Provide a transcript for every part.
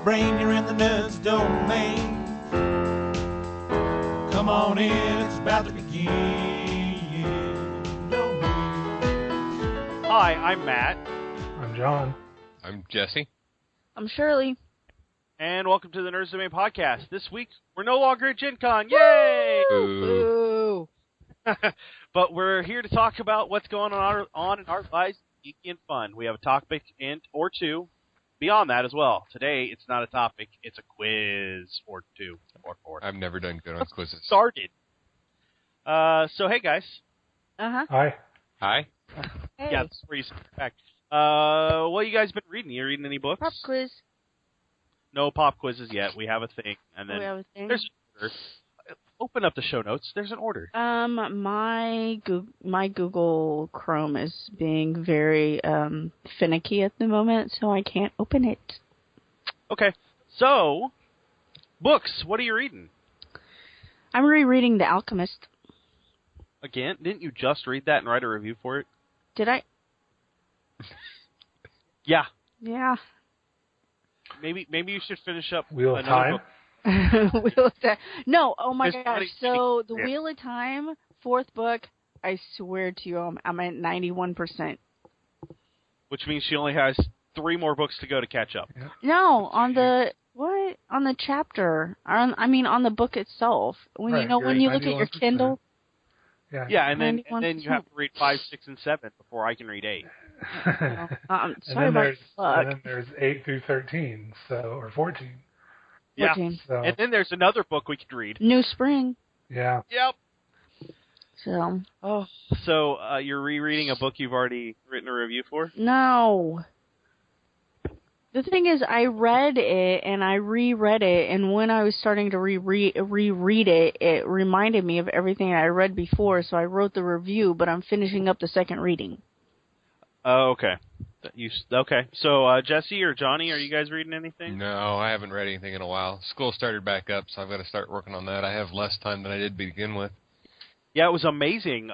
your brain, you're in the nuts domain. Come on in, it's about to begin. Hi, I'm Matt. I'm John. I'm Jesse. I'm Shirley. And welcome to the Nerds Domain podcast. This week, we're no longer at Gen Con. Yay! Boo! But we're here to talk about what's going on in our lives, geeky and fun. We have a topic or two beyond that as well. Today, it's not a topic, it's a quiz or two or four. I've never done good on quizzes. Started. So, hey, guys. Uh-huh. Hi. Hi. Hey. Yeah, that's where you sit back. What you guys been reading? You reading any books? Pop quiz. No pop quizzes yet. We have a thing. And then We have a thing? there's an order. Open up the show notes. There's an order. My Google Chrome is being very finicky at the moment, so I can't open it. Okay. So, books. What are you reading? I'm rereading The Alchemist. Again? Didn't you just read that and write a review for it? Did I? Yeah. Yeah. Maybe you should finish up Wheel of another Time? book. Wheel of Time. No, oh my There's gosh. funny- So, The Yeah. Wheel of Time, 4th book, I swear to you, I'm at 91%. Which means she only has 3 more books to go to catch up. No, on the... What? On the chapter. On the book itself. When Right, when you look at your 91%. Kindle. Yeah. Yeah, and then 91%. you have to read 5, 6, and 7 before I can read 8. I'm and sorry then about there's the book. and then there's 8 through 13, or 14. Yeah. 14. So And then there's another book we could read. New Spring. yeah. Yep. So, Oh, so you're rereading a book you've already written a review for? no. The thing is, I read it and I reread it, and when I was starting to reread it, it reminded me of everything I read before, so I wrote the review, but I'm finishing up the second reading. Oh, okay. Okay. So, Jesse or Johnny, are you guys reading anything? No, I haven't read anything in a while. School started back up, so I've got to start working on that. I have less time than I did begin with. Yeah, it was amazing.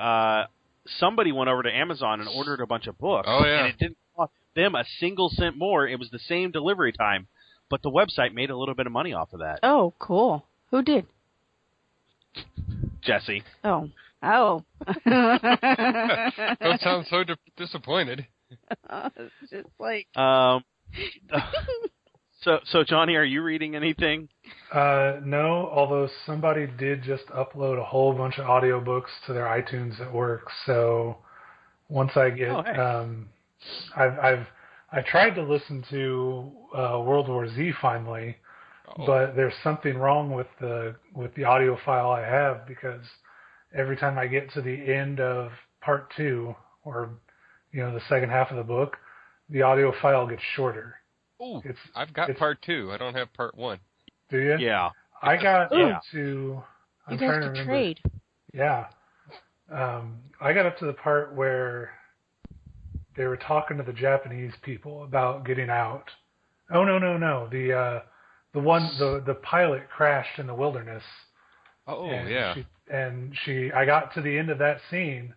Somebody went over to Amazon and ordered a bunch of books. Oh, yeah. And it didn't cost them a single cent more. It was the same delivery time, but the website made a little bit of money off of that. Oh, cool. Who did? Jesse. Oh. Don't sound so disappointed. It's just like... So Johnny, are you reading anything? No, although somebody did just upload a whole bunch of audiobooks to their iTunes at work. So once I get, I tried to listen to World War Z finally, but there's something wrong with the audio file I have, because every time I get to the end of part 2, or the second half of the book, the audio file gets shorter. Ooh, I've got part 2. I don't have part 1. Do you? Yeah. I got Ooh. up to... I'm You trying guys to could remember. trade. Yeah. I got up to the part where they were talking to the Japanese people about getting out. Oh, no. The pilot crashed in the wilderness. Oh, and yeah. I got to the end of that scene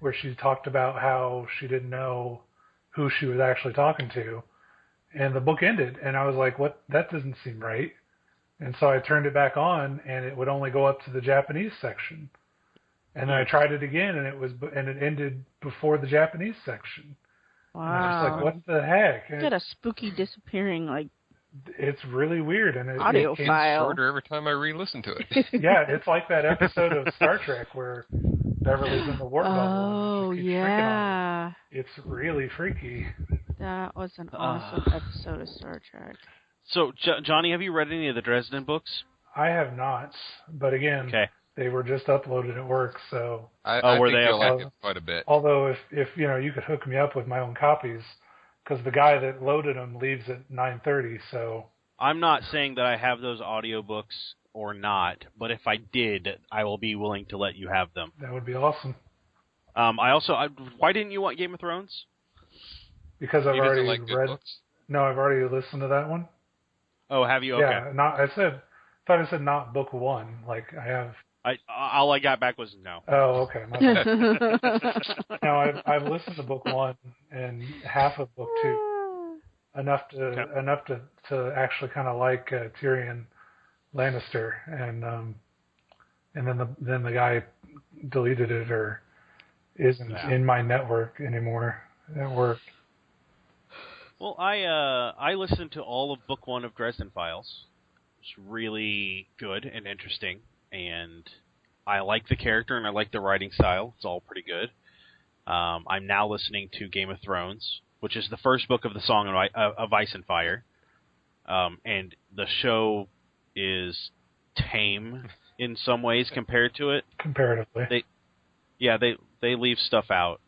where she talked about how she didn't know who she was actually talking to. And the book ended, and I was like, "What? That doesn't seem right." And so I turned it back on, and it would only go up to the Japanese section. And then I tried it again, and it ended before the Japanese section. And I was like, "What the heck?" You got a spooky disappearing, It's really weird, and audio it came file. Shorter every time I re-listen to it. Yeah, it's like that episode of Star Trek where Beverly's in the warp bubble. Oh, And she keeps shrinking on yeah. her. It's really freaky. That was an awesome episode of Star Trek. So, Johnny, have you read any of the Dresden books? I have not, but again, Okay. they were just uploaded at work, so... I were think they? you'll Okay. like it quite a bit. Although if you could hook me up with my own copies, because the guy that loaded them leaves at 9:30, so... I'm not saying that I have those audiobooks or not, but if I did, I will be willing to let you have them. That would be awesome. Why didn't you want Game of Thrones? Because I've He doesn't already like good read... books. No, I've already listened to that one. Oh, have you? Okay. Yeah, thought I said not book 1. Like, I have... All I got back was no. Oh, okay. My bad. No, I've listened to book 1 and half of book 2. enough to actually kind of like Tyrion Lannister, and then the guy deleted it or isn't in my network anymore at work. Well, I listened to all of Book 1 of Dresden Files. It's really good and interesting, and I like the character and I like the writing style. It's all pretty good. I'm now listening to Game of Thrones, which is the first book of the Song of Ice and Fire, and the show is tame in some ways compared to it. Comparatively. They leave stuff out.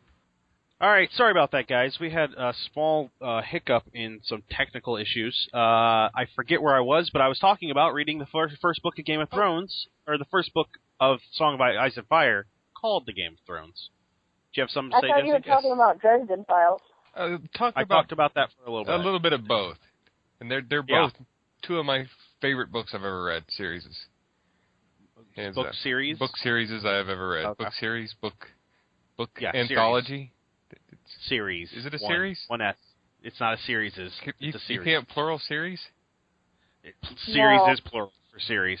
All right, sorry about that, guys. We had a small hiccup in some technical issues. I forget where I was, but I was talking about reading the first book of Game of Thrones, or the first book of Song of Ice and Fire, called The Game of Thrones. Do you have something to say, I thought you were talking about Dresden Files. I talked about that for a little bit. A little bit of both. And they're both two of my favorite books I've ever read, series. Book series? Book series I have ever read. Okay. Book series, book Series. anthology. Series. Is it a series? One S. It's not a series. It's a series. You can't plural series? Series is plural for series.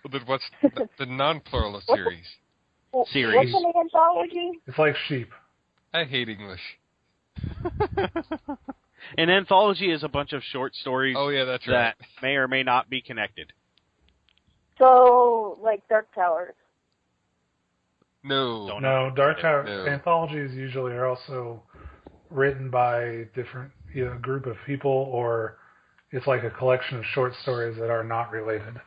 Well, then what's the non-plural of series? Series. What's an anthology? It's like sheep. I hate English. An anthology is a bunch of short stories that's right. that may or may not be connected. So, like Dark Towers. No. Dark Tower No. anthologies usually are also written by different group of people, or it's like a collection of short stories that are not related.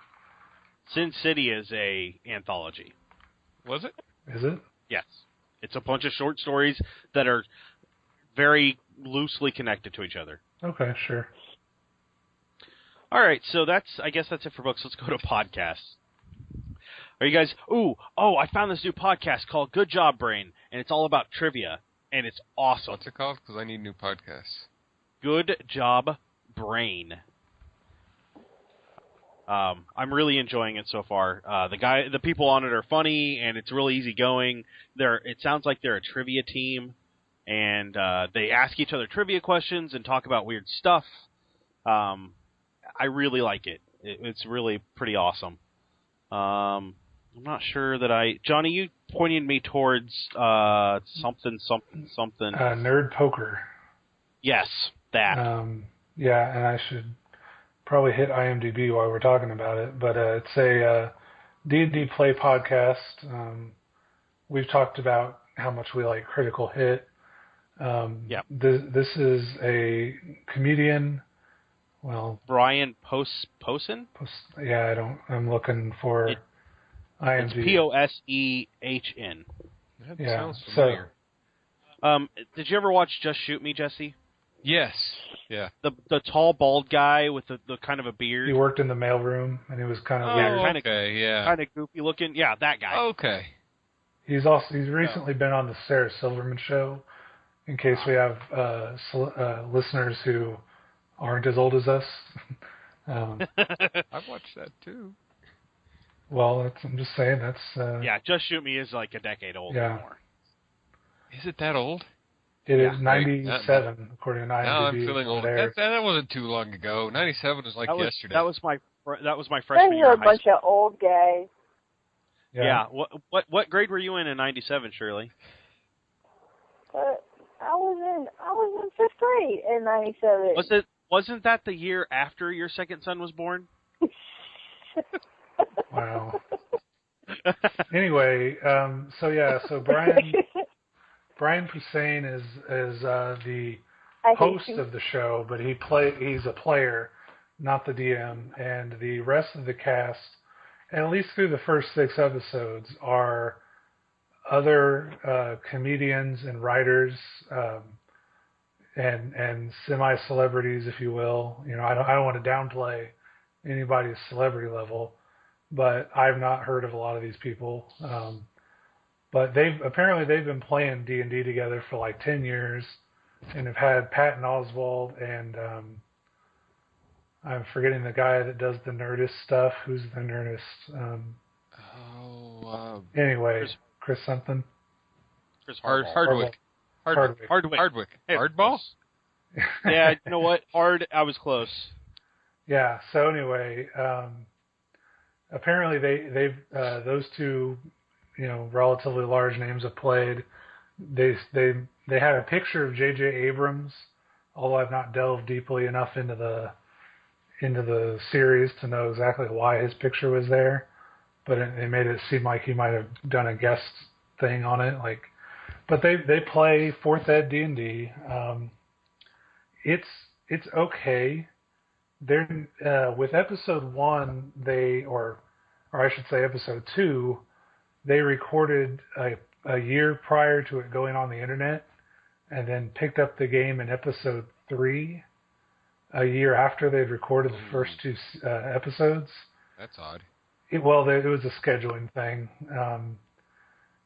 Sin City is a anthology. Was it? Is it? Yes. It's a bunch of short stories that are very loosely connected to each other. Okay, sure. All right, so I guess that's it for books. Let's go to podcasts. Are you guys... I found this new podcast called Good Job Brain, and it's all about trivia, and it's awesome. What's it called? Because I need new podcasts. Good Job Brain. I'm really enjoying it so far. The people on it are funny, and it's really easygoing. It sounds like they're a trivia team, and they ask each other trivia questions and talk about weird stuff. I really like it. It's really pretty awesome. I'm not sure that Johnny, you pointed me towards something. Nerd Poker. Yes, that. And I should probably hit IMDb while we're talking about it, but it's a D&D play podcast. We've talked about how much we like Critical Hit. This is a comedian. Well, Brian Posehn? I'm looking for IMDb. It's Poshehn. That sounds familiar. Did you ever watch Just Shoot Me, Jesse? Yes. Yeah. The tall, bald guy with the kind of a beard. He worked in the mailroom, and he was kind of weird. Kind of goofy looking. Yeah, that guy. Okay. He's recently been on the Sarah Silverman show. In case we have listeners who aren't as old as us. I've watched that too. Well, I'm just saying that's. Just Shoot Me is like a decade old anymore. Is it that old? It is 97, according to IMDb. Now I'm feeling old. That wasn't too long ago. 97 was like yesterday. That was my freshman Then year. you're a bunch of old guys. Yeah. What grade were you in 97, Shirley? I was in fifth grade in 97. Wasn't that the year after your second son was born? Wow. Anyway, so Brian Posehn is the host of the show, but he's a player, not the DM, and the rest of the cast, at least through the first 6 episodes, are other comedians and writers and semi-celebrities, if you will. You know, I don't want to downplay anybody's celebrity level, but I've not heard of a lot of these people. But they've been playing D&D together for like 10 years, and have had Patton Oswalt and I'm forgetting the guy that does the Nerdist stuff. Who's the Nerdist? Anyway, Chris something. Chris Hardwick. Hardwick. Hardball? Yeah, you know what? Hard. I was close. Yeah. So anyway, apparently they've those two, relatively large names have played. They had a picture of J.J. Abrams, although I've not delved deeply enough into the series to know exactly why his picture was there. But it made it seem like he might have done a guest thing on it, But they play 4th Ed D&D. It's okay. They're with episode 1, or I should say episode 2, they recorded a year prior to it going on the internet, and then picked up the game in episode 3 a year after they'd recorded the first 2 episodes. That's odd. It was a scheduling thing.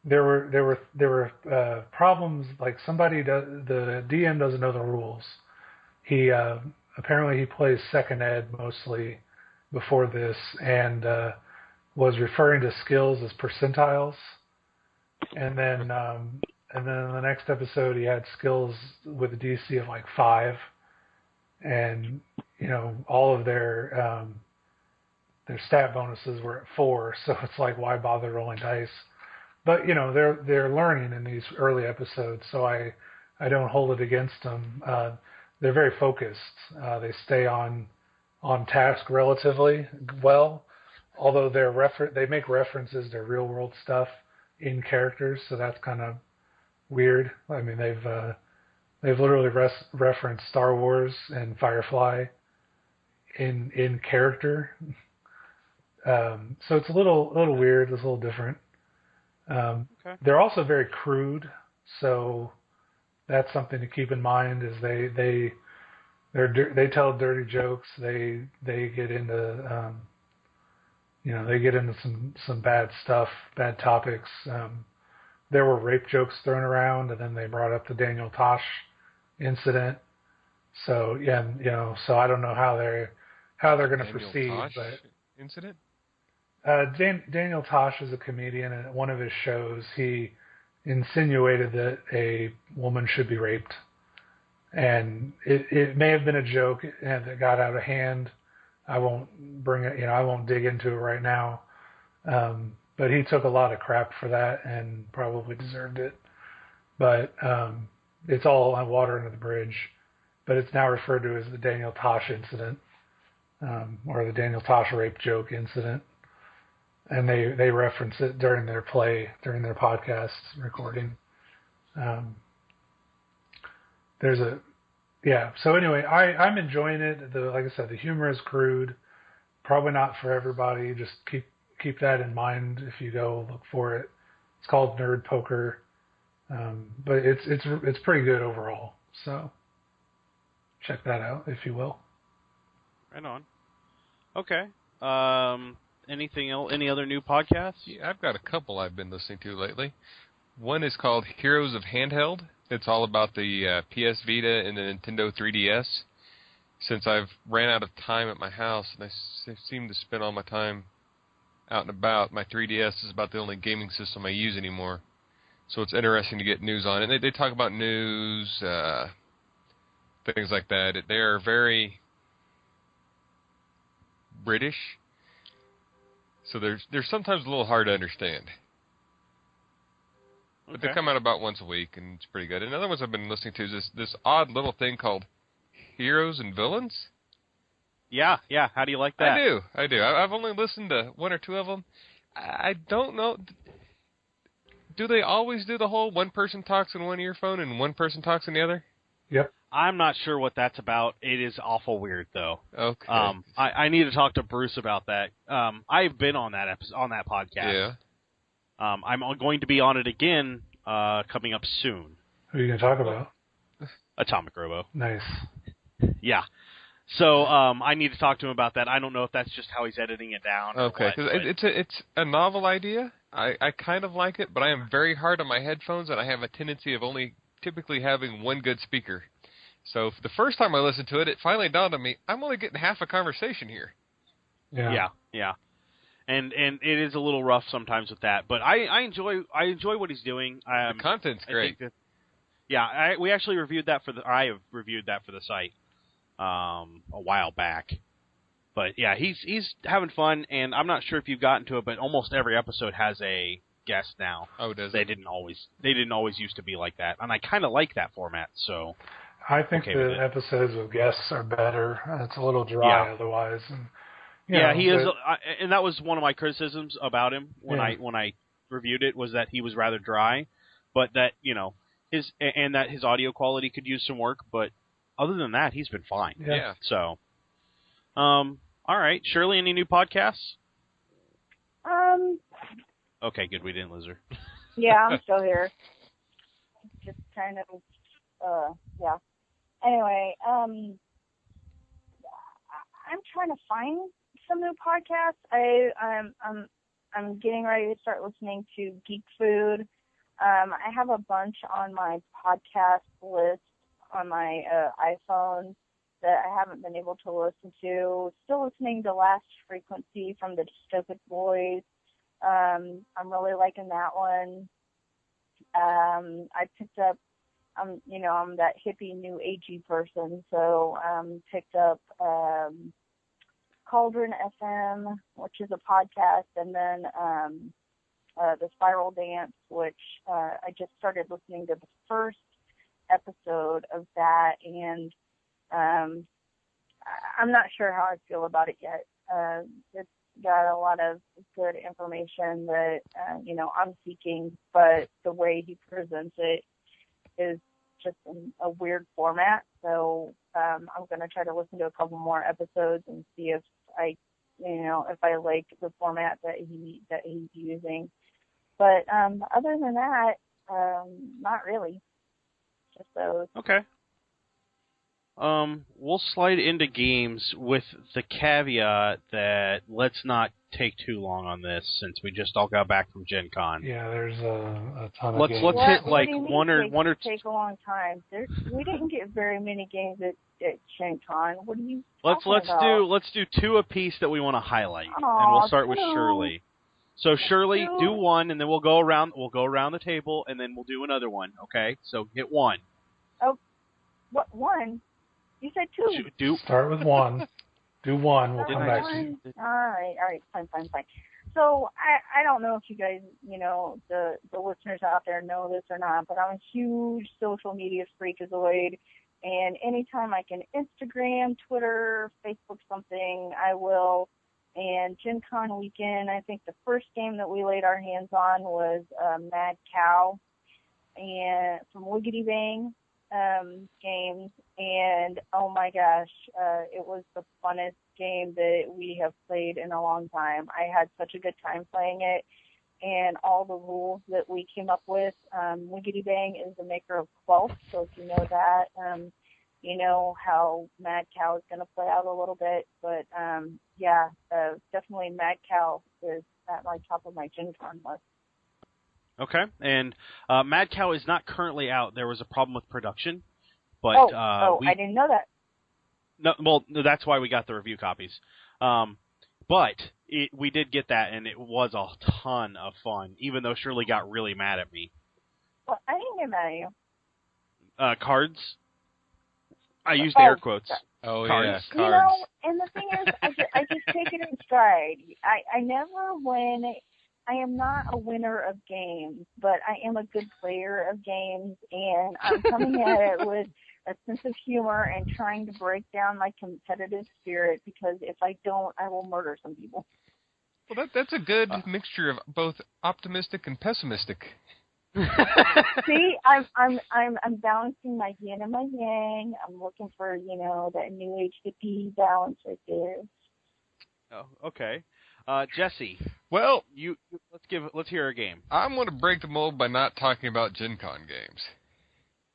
There were problems, like the DM doesn't know the rules. He apparently he plays 2nd Ed mostly before this, and was referring to skills as percentiles. And then in the next episode he had skills with a DC of like 5, and all of their stat bonuses were at 4, so it's like, why bother rolling dice? But they're learning in these early episodes, so I don't hold it against them. They're very focused. They stay on task relatively well, although they make references to real world stuff in characters, so that's kind of weird. I mean, they've literally referenced Star Wars and Firefly in character. So it's a little weird. It's a little different. Okay. They're also very crude, so that's something to keep in mind. Is they tell dirty jokes. They get into some bad stuff, bad topics. There were rape jokes thrown around, and then they brought up the Daniel Tosh incident. So yeah, so I don't know how they're going to proceed. Tosh but incident. Daniel Tosh is a comedian, and at one of his shows, he insinuated that a woman should be raped. And it may have been a joke that got out of hand. I won't bring it, I won't dig into it right now. But he took a lot of crap for that and probably deserved it. But it's all on water under the bridge. But it's now referred to as the Daniel Tosh incident, or the Daniel Tosh rape joke incident. And they reference it during their podcast recording. So anyway, I'm enjoying it. Like I said, the humor is crude. Probably not for everybody. Just keep that in mind if you go look for it. It's called Nerd Poker, but it's pretty good overall. So check that out if you will. Right on. Okay. Anything else? Any other new podcasts? Yeah, I've got a couple I've been listening to lately. One is called Heroes of Handheld. It's all about the PS Vita and the Nintendo 3DS. Since I've ran out of time at my house and I seem to spend all my time out and about, my 3DS is about the only gaming system I use anymore. So it's interesting to get news on it. And they talk about news, things like that. They are very British. So they're sometimes a little hard to understand. But they come out about once a week, and it's pretty good. Another one I've been listening to is this odd little thing called Heroes and Villains. Yeah. How do you like that? I do. I've only listened to one or two of them. I don't know. Do they always do the whole one person talks in one earphone and one person talks in the other? Yep. I'm not sure what that's about. It is awful weird, though. Okay. I need to talk to Bruce about that. I've been on that podcast. Yeah. I'm going to be on it again coming up soon. Who are you going to talk about? Atomic Robo. Nice. Yeah. So I need to talk to him about that. I don't know if that's just how he's editing it down. Okay, because it's a novel idea. I kind of like it, but I am very hard on my headphones, and I have a tendency of only typically having one good speaker. So the first time I listened to it, it finally dawned on me, I'm only getting half a conversation here. Yeah. And it is a little rough sometimes with that, but I enjoy what he's doing. The content's great. Yeah, we actually reviewed that I have reviewed that for the site a while back. But yeah, he's having fun, and I'm not sure if you've gotten to it, but almost every episode has a guest now. Oh, does it? They didn't always used to be like that, and I kind of like that format. So I think okay the episodes with guests are better. It's a little dry otherwise. And, he is, and that was one of my criticisms about him when I reviewed it, was that he was rather dry, but that that his audio quality could use some work. But other than that, he's been fine. Yeah. So, all right, Shirley, any new podcasts? Okay, good. We didn't lose her. Yeah, I'm still here. Just kind of, yeah. Anyway, I'm trying to find some new podcasts. I'm getting ready to start listening to Geek Food. I have a bunch on my podcast list on my iPhone that I haven't been able to listen to. Still listening to Last Frequency from the Dystopic Boys. I'm really liking that one. I picked up, I'm that hippie new agey person, so picked up Cauldron FM, which is a podcast, and then the Spiral Dance, which I just started listening to the first episode of that, and I'm not sure how I feel about it yet. It's got a lot of good information that, I'm seeking, but the way he presents it is just in a weird format. So I'm going to try to listen to a couple more episodes and see if I like the format that he's using. But other than that, not really. Just those. Okay. We'll slide into games with the caveat that let's not take too long on this, since we just all got back from Gen Con. Yeah, there's a ton of games. Let's hit like one or two. Take a long time. We didn't get very many games at Gen Con. What are you? Let's do two apiece that we want to highlight, and we'll start with Shirley. So Shirley, do one, and then we'll go around the table, and then we'll do another one. Okay? So hit one. Oh, what one? You said two. Start with one. Do one. We'll come back to you. All right. Fine. So I don't know if you guys, the listeners out there know this or not, but I'm a huge social media freakazoid, and anytime I can Instagram, Twitter, Facebook something, I will. And Gen Con weekend, I think the first game that we laid our hands on was Mad Cow, and from Wiggity Bang games, and oh my gosh, it was the funnest game that we have played in a long time. I had such a good time playing it, and all the rules that we came up with. Wiggity Bang is the maker of Quelch, so if you know that, you know how Mad Cow is going to play out a little bit, but definitely Mad Cow is at my top of my Gen Con list. Okay, and Mad Cow is not currently out. There was a problem with production, but I didn't know that. No, well, that's why we got the review copies. But we did get that, and it was a ton of fun, even though Shirley got really mad at me. Well, I didn't get mad at you. Cards. I used air quotes. Oh, cards. yeah, cards. And the thing is, I just take it in stride. I never win. I am not a winner of games, but I am a good player of games, and I'm coming at it with a sense of humor and trying to break down my competitive spirit, because if I don't, I will murder some people. Well, that's a good mixture of both optimistic and pessimistic. See, I'm balancing my yin and my yang. I'm looking for, that new age hippie balance right there. Oh, okay. Jesse. Well, let's hear a game. I'm going to break the mold by not talking about Gen Con games.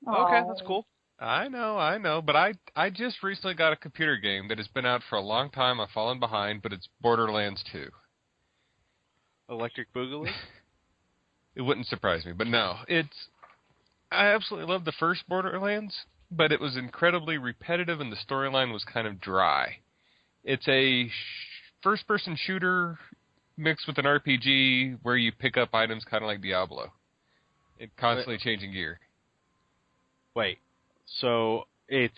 Okay, that's cool. I know, but I just recently got a computer game that has been out for a long time. I've fallen behind, but it's Borderlands 2. Electric Boogaloo? It wouldn't surprise me, but no. I absolutely loved the first Borderlands, but it was incredibly repetitive and the storyline was kind of dry. It's a first-person shooter mixed with an RPG where you pick up items kind of like Diablo. Constantly changing gear. Wait, so it's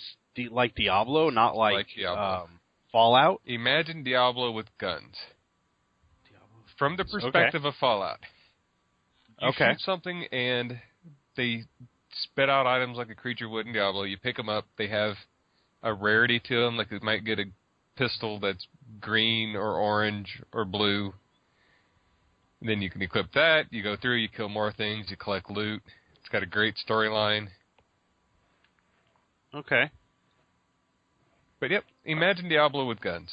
like Diablo, not like Diablo. Fallout? Imagine Diablo with guns. From the perspective of Fallout. You shoot something and they spit out items like a creature would in Diablo. You pick them up. They have a rarity to them. Like you might get a pistol that's green or orange or blue. And then you can equip that. You go through. You kill more things. You collect loot. It's got a great storyline. Okay. But yep, imagine Diablo with guns.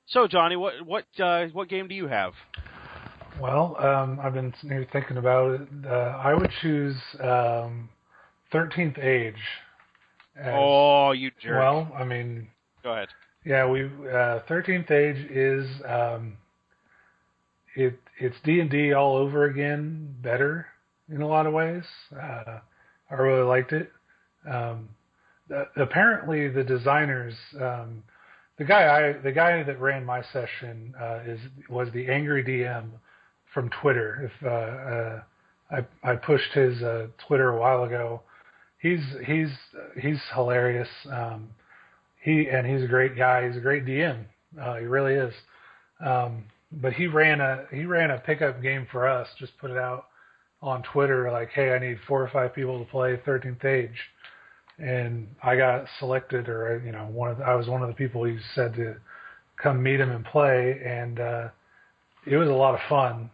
So Johnny, what game do you have? Well, I've been thinking about it. I would choose 13th Age. Oh, you jerk. Well, I mean... Go ahead. Yeah, 13th Age is... it's D&D all over again, better in a lot of ways. I really liked it. Apparently, the designers... the guy that ran my session was the Angry DM from Twitter. If I pushed his Twitter a while ago, he's hilarious. He's a great guy. He's a great DM. He really is. But he ran a pickup game for us. Just put it out on Twitter like, hey, I need 4 or 5 people to play 13th Age. And I got selected, or I was one of the people he said to come meet him and play, and it was a lot of fun.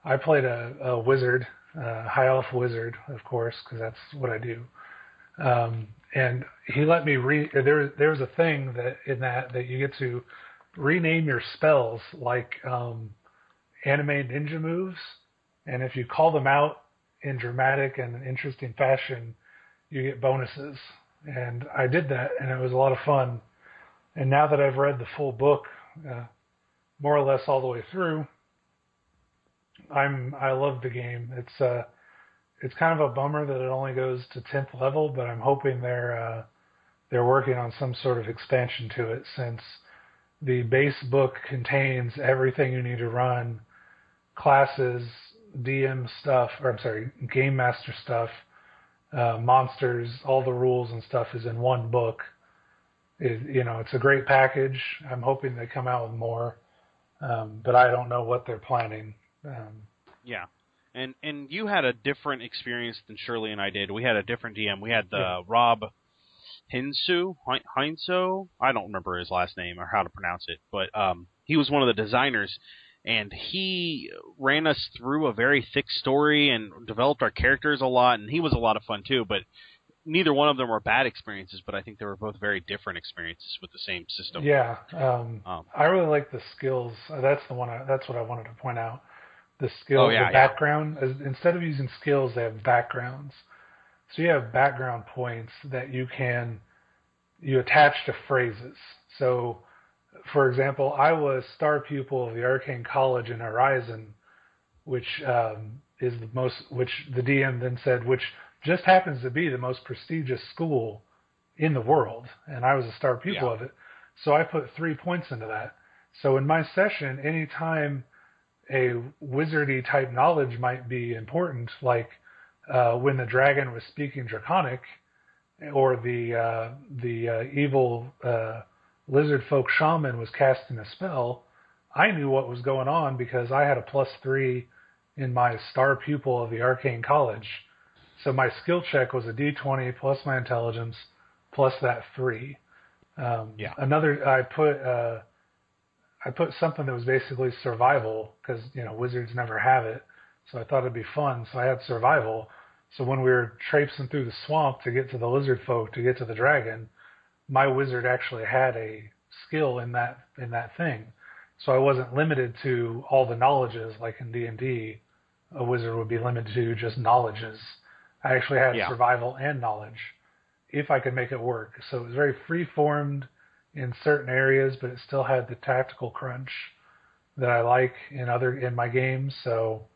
I played a wizard, high elf wizard, of course, because that's what I do. And he let me there was a thing that you get to rename your spells like anime ninja moves, and if you call them out in dramatic and interesting fashion, you get bonuses. And I did that, and it was a lot of fun. And now that I've read the full book, more or less all the way through, I love the game. It's kind of a bummer that it only goes to 10th level, but I'm hoping they're working on some sort of expansion to it, since the base book contains everything you need to run, classes, DM stuff, game master stuff, monsters, all the rules and stuff is in one book. It's a great package. I'm hoping they come out with more, but I don't know what they're planning. Yeah, and you had a different experience than Shirley and I did. We had a different DM. We had Rob Heinso. I don't remember his last name or how to pronounce it, but he was one of the designers. And he ran us through a very thick story and developed our characters a lot, and he was a lot of fun too. But neither one of them were bad experiences, but I think they were both very different experiences with the same system. Yeah, I really like the skills. That's what I wanted to point out. The skill, the background. Instead of using skills, they have backgrounds. So you have background points that you attach to phrases. So, for example, I was star pupil of the Arcane College in Horizon, which is which the DM then said, which just happens to be the most prestigious school in the world, and I was a star pupil of it. So I put 3 points into that. So in my session, anytime a wizardy type knowledge might be important, like when the dragon was speaking Draconic, or the evil lizard folk shaman was casting a spell, I knew what was going on because I had a +3 in my star pupil of the Arcane College. So my skill check was a D20 plus my intelligence plus that 3. I put something that was basically survival because wizards never have it, so I thought it'd be fun. So I had survival. So when we were traipsing through the swamp to get to the lizard folk to get to the dragon, my wizard actually had a skill in that thing. So I wasn't limited to all the knowledges like in D&D. A wizard would be limited to just knowledges. I actually had survival and knowledge, if I could make it work. So it was very free-formed in certain areas, but it still had the tactical crunch that I like in my games. So,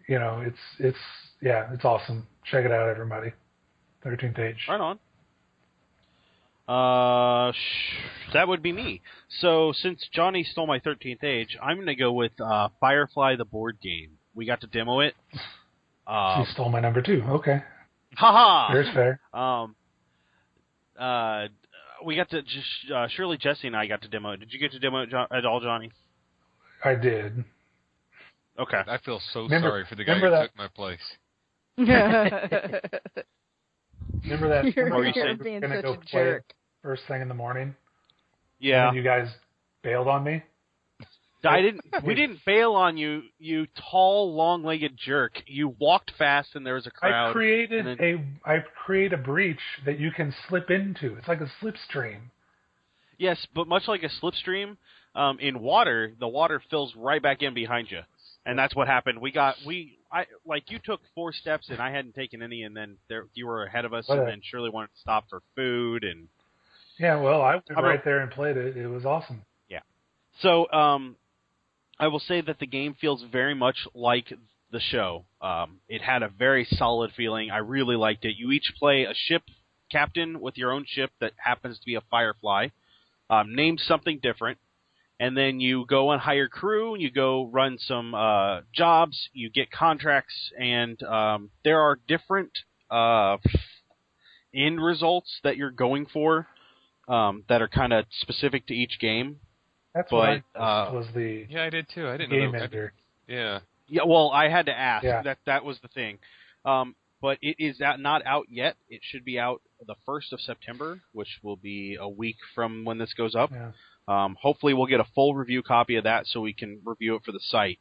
it's awesome. Check it out, everybody. 13th Age. Right on. That would be me. So since Johnny stole my 13th Age, I'm going to go with Firefly the board game. We got to demo it. You stole my number 2. Okay. Haha. Here's fair. We got to Shirley, Jesse, and I got to demo it. Did you get to demo it at all, Johnny? I did. Okay. I feel so sorry for the guy who took my place. Remember that? You're Remember being we were such gonna go a play jerk. it first thing in the morning? Yeah. And then you guys bailed on me? We didn't bail on you, you tall, long-legged jerk. You walked fast and there was a crowd. I create a breach that you can slip into. It's like a slipstream. Yes, but much like a slipstream, in water, the water fills right back in behind you. And that's what happened. You took 4 steps and I hadn't taken any, and then you were ahead of us, and then Shirley wanted to stop for food. And yeah, well, I went right there and played it. It was awesome. Yeah. So, I will say that the game feels very much like the show. It had a very solid feeling. I really liked it. You each play a ship captain with your own ship that happens to be a Firefly, named something different, and then you go and hire crew, and you go run some jobs, you get contracts, and there are different end results that you're going for that are kind of specific to each game. That's what was the I did too. I didn't game know. ender. Yeah. Yeah, well, I had to ask. Yeah. That was the thing. But it is not out yet. It should be out the 1st of September, which will be a week from when this goes up. Yeah. Hopefully we'll get a full review copy of that so we can review it for the site.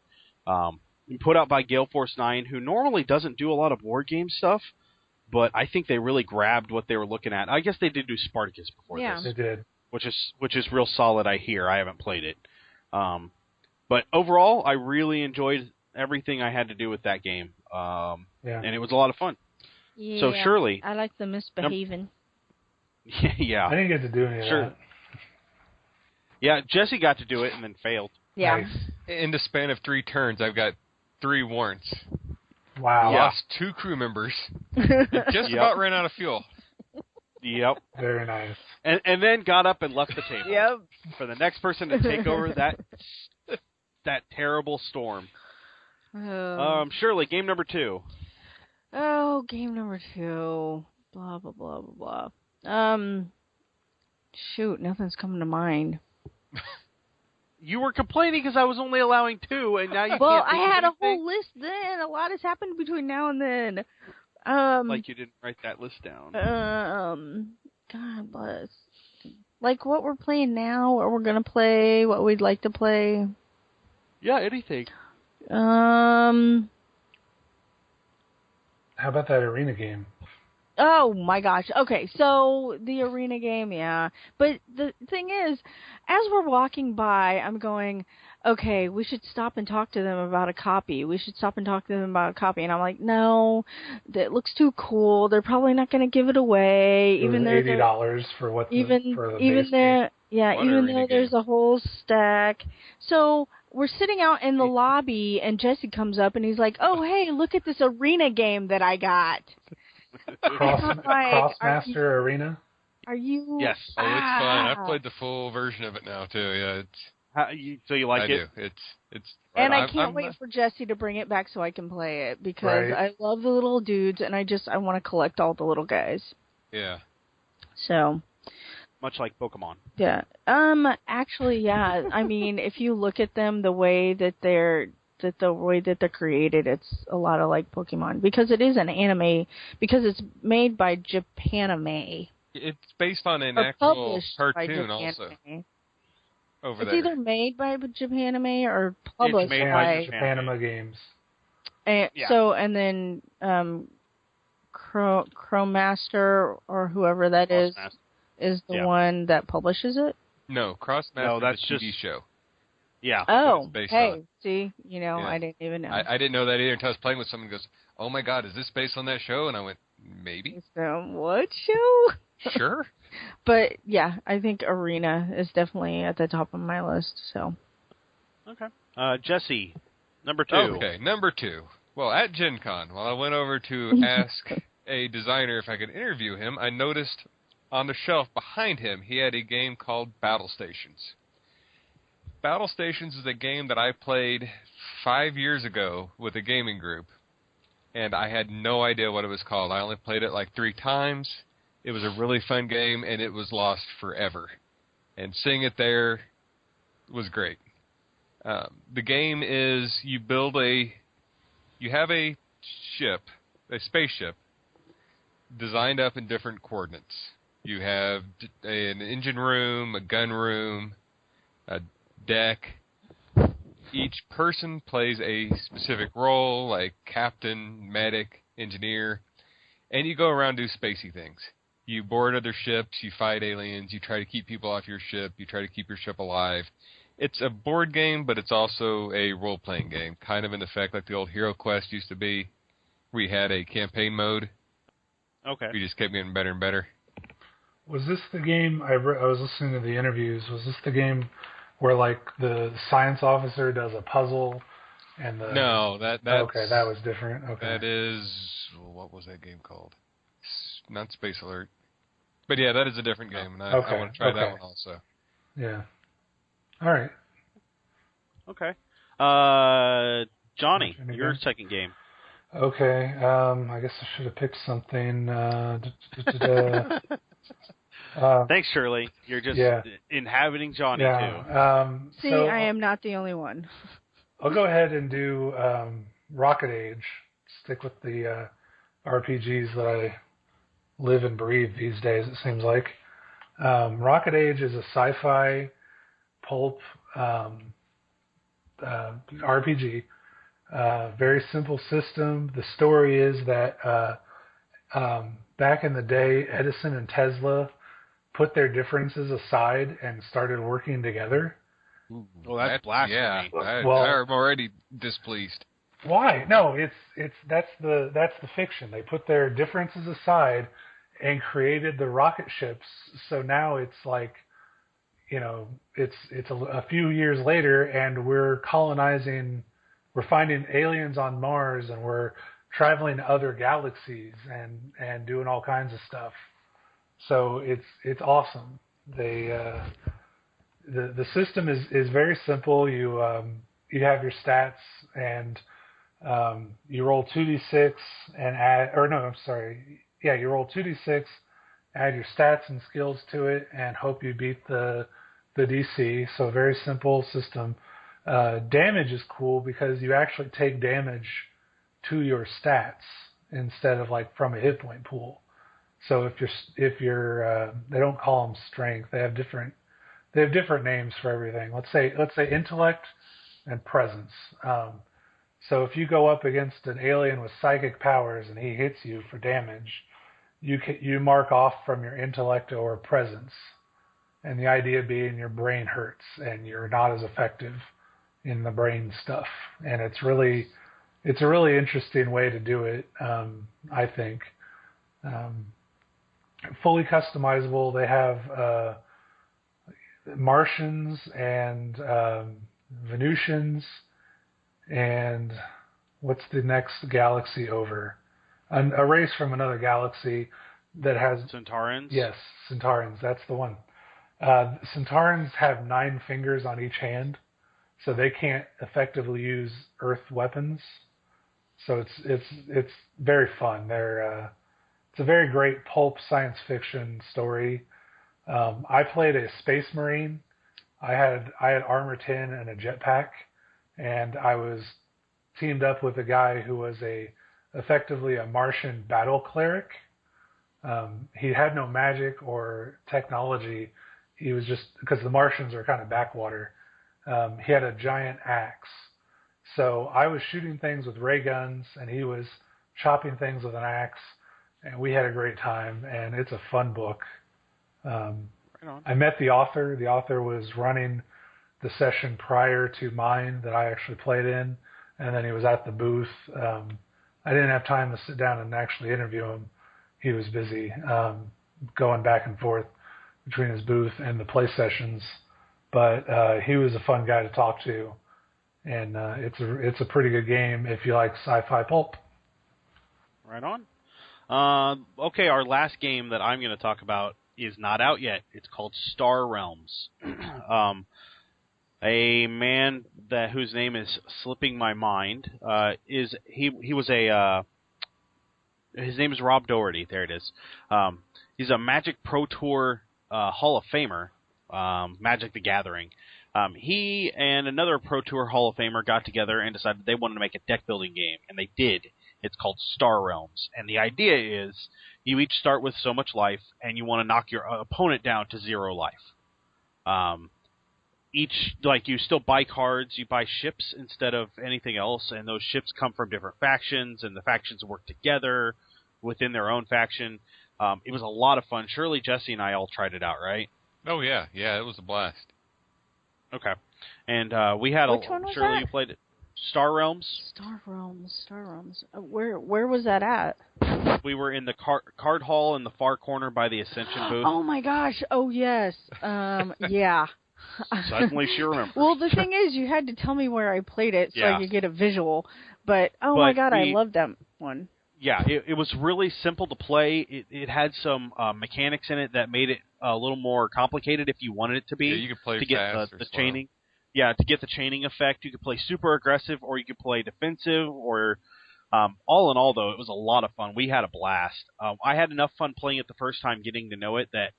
Put out by Gale Force 9, who normally doesn't do a lot of board game stuff, but I think they really grabbed what they were looking at. I guess they did do Spartacus before this. They did. Which is real solid, I hear. I haven't played it. But overall, I really enjoyed everything I had to do with that game. And it was a lot of fun. Yeah, so Shirley, I like the misbehaving. Yeah. I didn't get to do any of that. Yeah, Jesse got to do it and then failed. Yeah. Nice. In the span of 3 turns, I've got 3 warrants. Wow. Lost 2 crew members. Just about ran out of fuel. Yep. Very nice. And then got up and left the table. Yep. For the next person to take over that terrible storm. Shirley, game number 2. Oh, game number 2. Blah, blah, blah, blah, blah. Shoot, nothing's coming to mind. You were complaining because I was only allowing 2, and now you can't. Well, I think of had a anything? whole list then. A lot has happened between now and then. Like you didn't write that list down. God bless. Like what we're playing now, what we're gonna play, what we'd like to play. Yeah, anything. How about that arena game? Oh my gosh. Okay, so the arena game, yeah. But the thing is, as we're walking by, I'm going, okay, we should stop and talk to them about a copy. And I'm like, no, that looks too cool. They're probably not going to give it away. Even $80 for what? Even base there, yeah. What even arena though there's a whole stack. So we're sitting out in the lobby, and Jesse comes up and he's like, "Oh, hey, look at this arena game that I got." Crossmaster Arena? Are you? Yes. Oh, it's fun. I've played the full version of it now too. Yeah, So you like I it? do. It's. And I can't wait for Jesse to bring it back so I can play it because I love the little dudes and I want to collect all the little guys. Yeah. So. Much like Pokemon. Yeah. Actually, yeah. I mean, if you look at them, the way that they're created, it's a lot of like Pokemon because it is an anime because it's made by Japanime. It's based on an actual cartoon also. Over it's there. either made by Japanime or published by Japanime Games. And so, and then Crowmaster or whoever that is the one that publishes it. No, Crossmaster is a TV show. Yeah. Oh, hey, see, I didn't even know. I didn't know that either until I was playing with someone who goes, "Oh my God, is this based on that show?" And I went, "Maybe." So, what show? Sure. But yeah, I think Arena is definitely at the top of my list. So. Okay. Jesse, number 2. Okay, number 2. Well, at Gen Con, while I went over to ask a designer if I could interview him, I noticed on the shelf behind him he had a game called Battle Stations. Battle Stations is a game that I played 5 years ago with a gaming group. and I had no idea what it was called. I only played it like 3 times. It was a really fun game, and it was lost forever. And seeing it there was great. The game is you have a ship, a spaceship, designed up in different coordinates. You have an engine room, a gun room, a deck. Each person plays a specific role, like captain, medic, engineer, and you go around and do spacey things. You board other ships, you fight aliens, you try to keep people off your ship, you try to keep your ship alive. It's a board game, but it's also a role-playing game, kind of in effect like the old Hero Quest used to be. We had a campaign mode. Okay. We just kept getting better and better. Was this the game, I was listening to the interviews, was this the game where, like, the science officer does a puzzle and the... No, that's... Okay, that was different. Okay. That is... What was that game called? Not Space Alert. But yeah, that is a different game, and I want to try that one also. Yeah. All right. Okay. Johnny, your second game. Okay. I guess I should have picked something. Thanks, Shirley. You're just inhabiting Johnny, too. See, I am not the only one. I'll go ahead and do Rocket Age. Stick with the RPGs that I live and breathe these days, it seems like. Rocket Age is a sci-fi pulp RPG. Very simple system. The story is that back in the day, Edison and Tesla put their differences aside and started working together. Well, that's blasphemy. Yeah, I'm already displeased. Why? No, that's the fiction. They put their differences aside and created the rocket ships. So now it's like, it's a few years later, and we're finding aliens on Mars, and we're traveling to other galaxies and doing all kinds of stuff. So it's awesome. The system is very simple. You have your stats, and you roll 2d6 and you roll 2d6, add your stats and skills to it, and hope you beat the DC. So a very simple system. Damage is cool because you actually take damage to your stats instead of like from a hit point pool. So if you're they don't call them strength. They have different names for everything. Let's say intellect and presence. So if you go up against an alien with psychic powers and he hits you for damage, you mark off from your intellect or presence. And the idea being your brain hurts and you're not as effective in the brain stuff. And it's a really interesting way to do it, I think. Fully customizable. They have Martians and Venusians, and what's the next galaxy over? A race from another galaxy that has... Centaurans? Yes, Centaurans. That's the one. Centaurans have 9 fingers on each hand, so they can't effectively use Earth weapons. So it's very fun. It's a very great pulp science fiction story. I played a Space Marine. I had armor 10 and a jetpack, and I was teamed up with a guy who was effectively a Martian battle cleric. He had no magic or technology. He was just, because the Martians are kind of backwater. He had a giant axe. So I was shooting things with ray guns, and he was chopping things with an axe, and we had a great time, and it's a fun book. I met the author. The author was running the session prior to mine that I actually played in, and then he was at the booth. I didn't have time to sit down and actually interview him. He was busy going back and forth between his booth and the play sessions, but he was a fun guy to talk to, and it's a pretty good game if you like sci-fi pulp. Right on. Okay, our last game that I'm going to talk about is not out yet. It's called Star Realms. A man whose name is slipping my mind he was a his name is Rob Doherty. There it is. He's a Magic Pro Tour Hall of Famer, Magic the Gathering. He and another Pro Tour Hall of Famer got together and decided they wanted to make a deck building game, and they did. It's called Star Realms, and the idea is you each start with so much life, and you want to knock your opponent down to 0 life. You still buy cards, you buy ships instead of anything else, and those ships come from different factions, and the factions work together within their own faction. It was a lot of fun. Shirley, Jesse, and I all tried it out, right? Oh, yeah. Yeah, it was a blast. Okay. And we had Which one was Shirley, that? you played it. Star Realms. Star Realms. Where was that at? We were in the card hall in the far corner by the Ascension booth. Oh my gosh! Oh yes. Yeah. Suddenly she remembers. Well, the thing is, you had to tell me where I played it so Yeah. I could get a visual. But my god, I loved that one. Yeah, it was really simple to play. It had some mechanics in it that made it a little more complicated if you wanted it to be. Yeah, you could play to get fast the or slow. chaining. Yeah, to get the chaining effect, you could play super aggressive or you could play defensive. Or all in all, though, it was a lot of fun. We had a blast. I had enough fun playing it the first time, getting to know it, that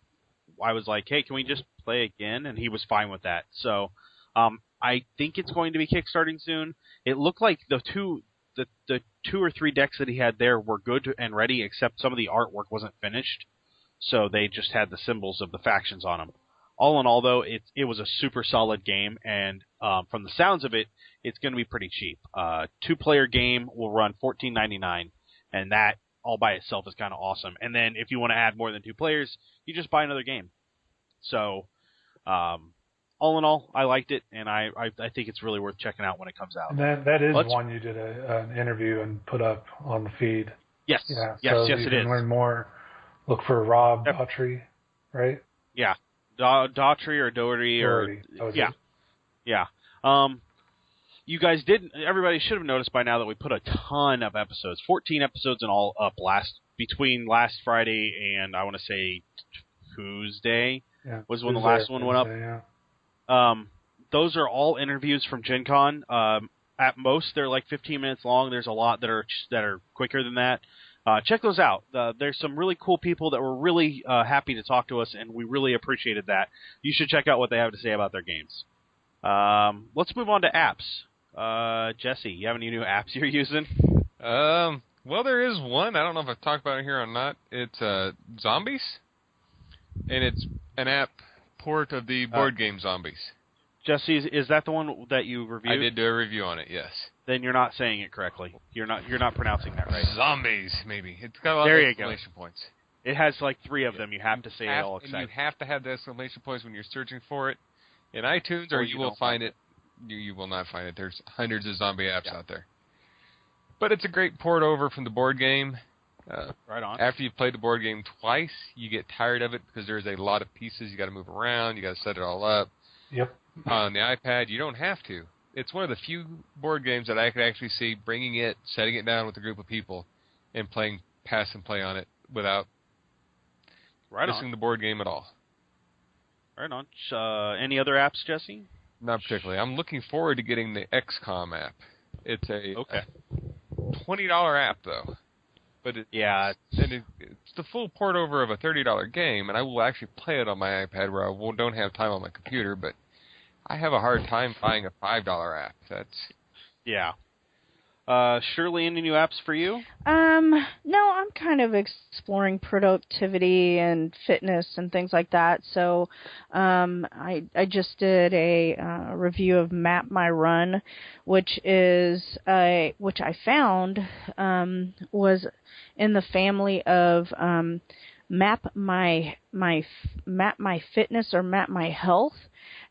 I was like, "Hey, can we just play again?" And he was fine with that. So I think it's going to be kickstarting soon. It looked like the two or three decks that he had there were good and ready, except some of the artwork wasn't finished, so they just had the symbols of the factions on them. All in all, though, it was a super solid game, and from the sounds of it, it's going to be pretty cheap. 2-player game will run $14.99, and that all by itself is kind of awesome. And then if you want to add more than 2 players, you just buy another game. So all in all, I liked it, and I think it's really worth checking out when it comes out. And that is one you did an interview and put up on the feed. Yes, yeah, yes, so yes, you it can is. learn more. Look for Rob Daughtry, right? Yeah, Daughtry or Doherty or yeah. You guys didn't. Everybody should have noticed by now that we put a ton of episodes, 14 episodes in all up between last Friday and I want to say Tuesday was when the last one went up. Yeah. Those are all interviews from Gen Con. At most, they're like 15 minutes long. There's a lot that are quicker than that. Check those out. There's some really cool people that were really happy to talk to us, and we really appreciated that. You should check out what they have to say about their games. Let's move on to apps. Jesse, you have any new apps you're using? Well, there is one. I don't know if I've talked about it here or not. It's Zombies, and it's an app port of the board game Zombies. Jesse, is that the one that you reviewed? I did do a review on it, yes. Then you're not saying it correctly. You're not pronouncing that right. Zombies, maybe. It's got a lot of exclamation points. It has like 3 of them. You have to say it all excited. And you have to have the exclamation points when you're searching for it in iTunes, or you will find it. You will not find it. There's hundreds of zombie apps out there. But it's a great port over from the board game. Right on. After you've played the board game twice, you get tired of it because there's a lot of pieces you got to move around. You got to set it all up. Yep. On the iPad, you don't have to. It's one of the few board games that I could actually see bringing it, setting it down with a group of people, and playing pass and play on it without missing the board game at all. Right on. Any other apps, Jesse? Not particularly. I'm looking forward to getting the XCOM app. It's a $20 app, though. But it's the full port over of a $30 game, and I will actually play it on my iPad where I don't have time on my computer, but I have a hard time buying a $5 app. Shirley, any new apps for you? No, I'm kind of exploring productivity and fitness and things like that. So, I just did a review of Map My Run, which I found was in the family of Map My Fitness or Map My Health.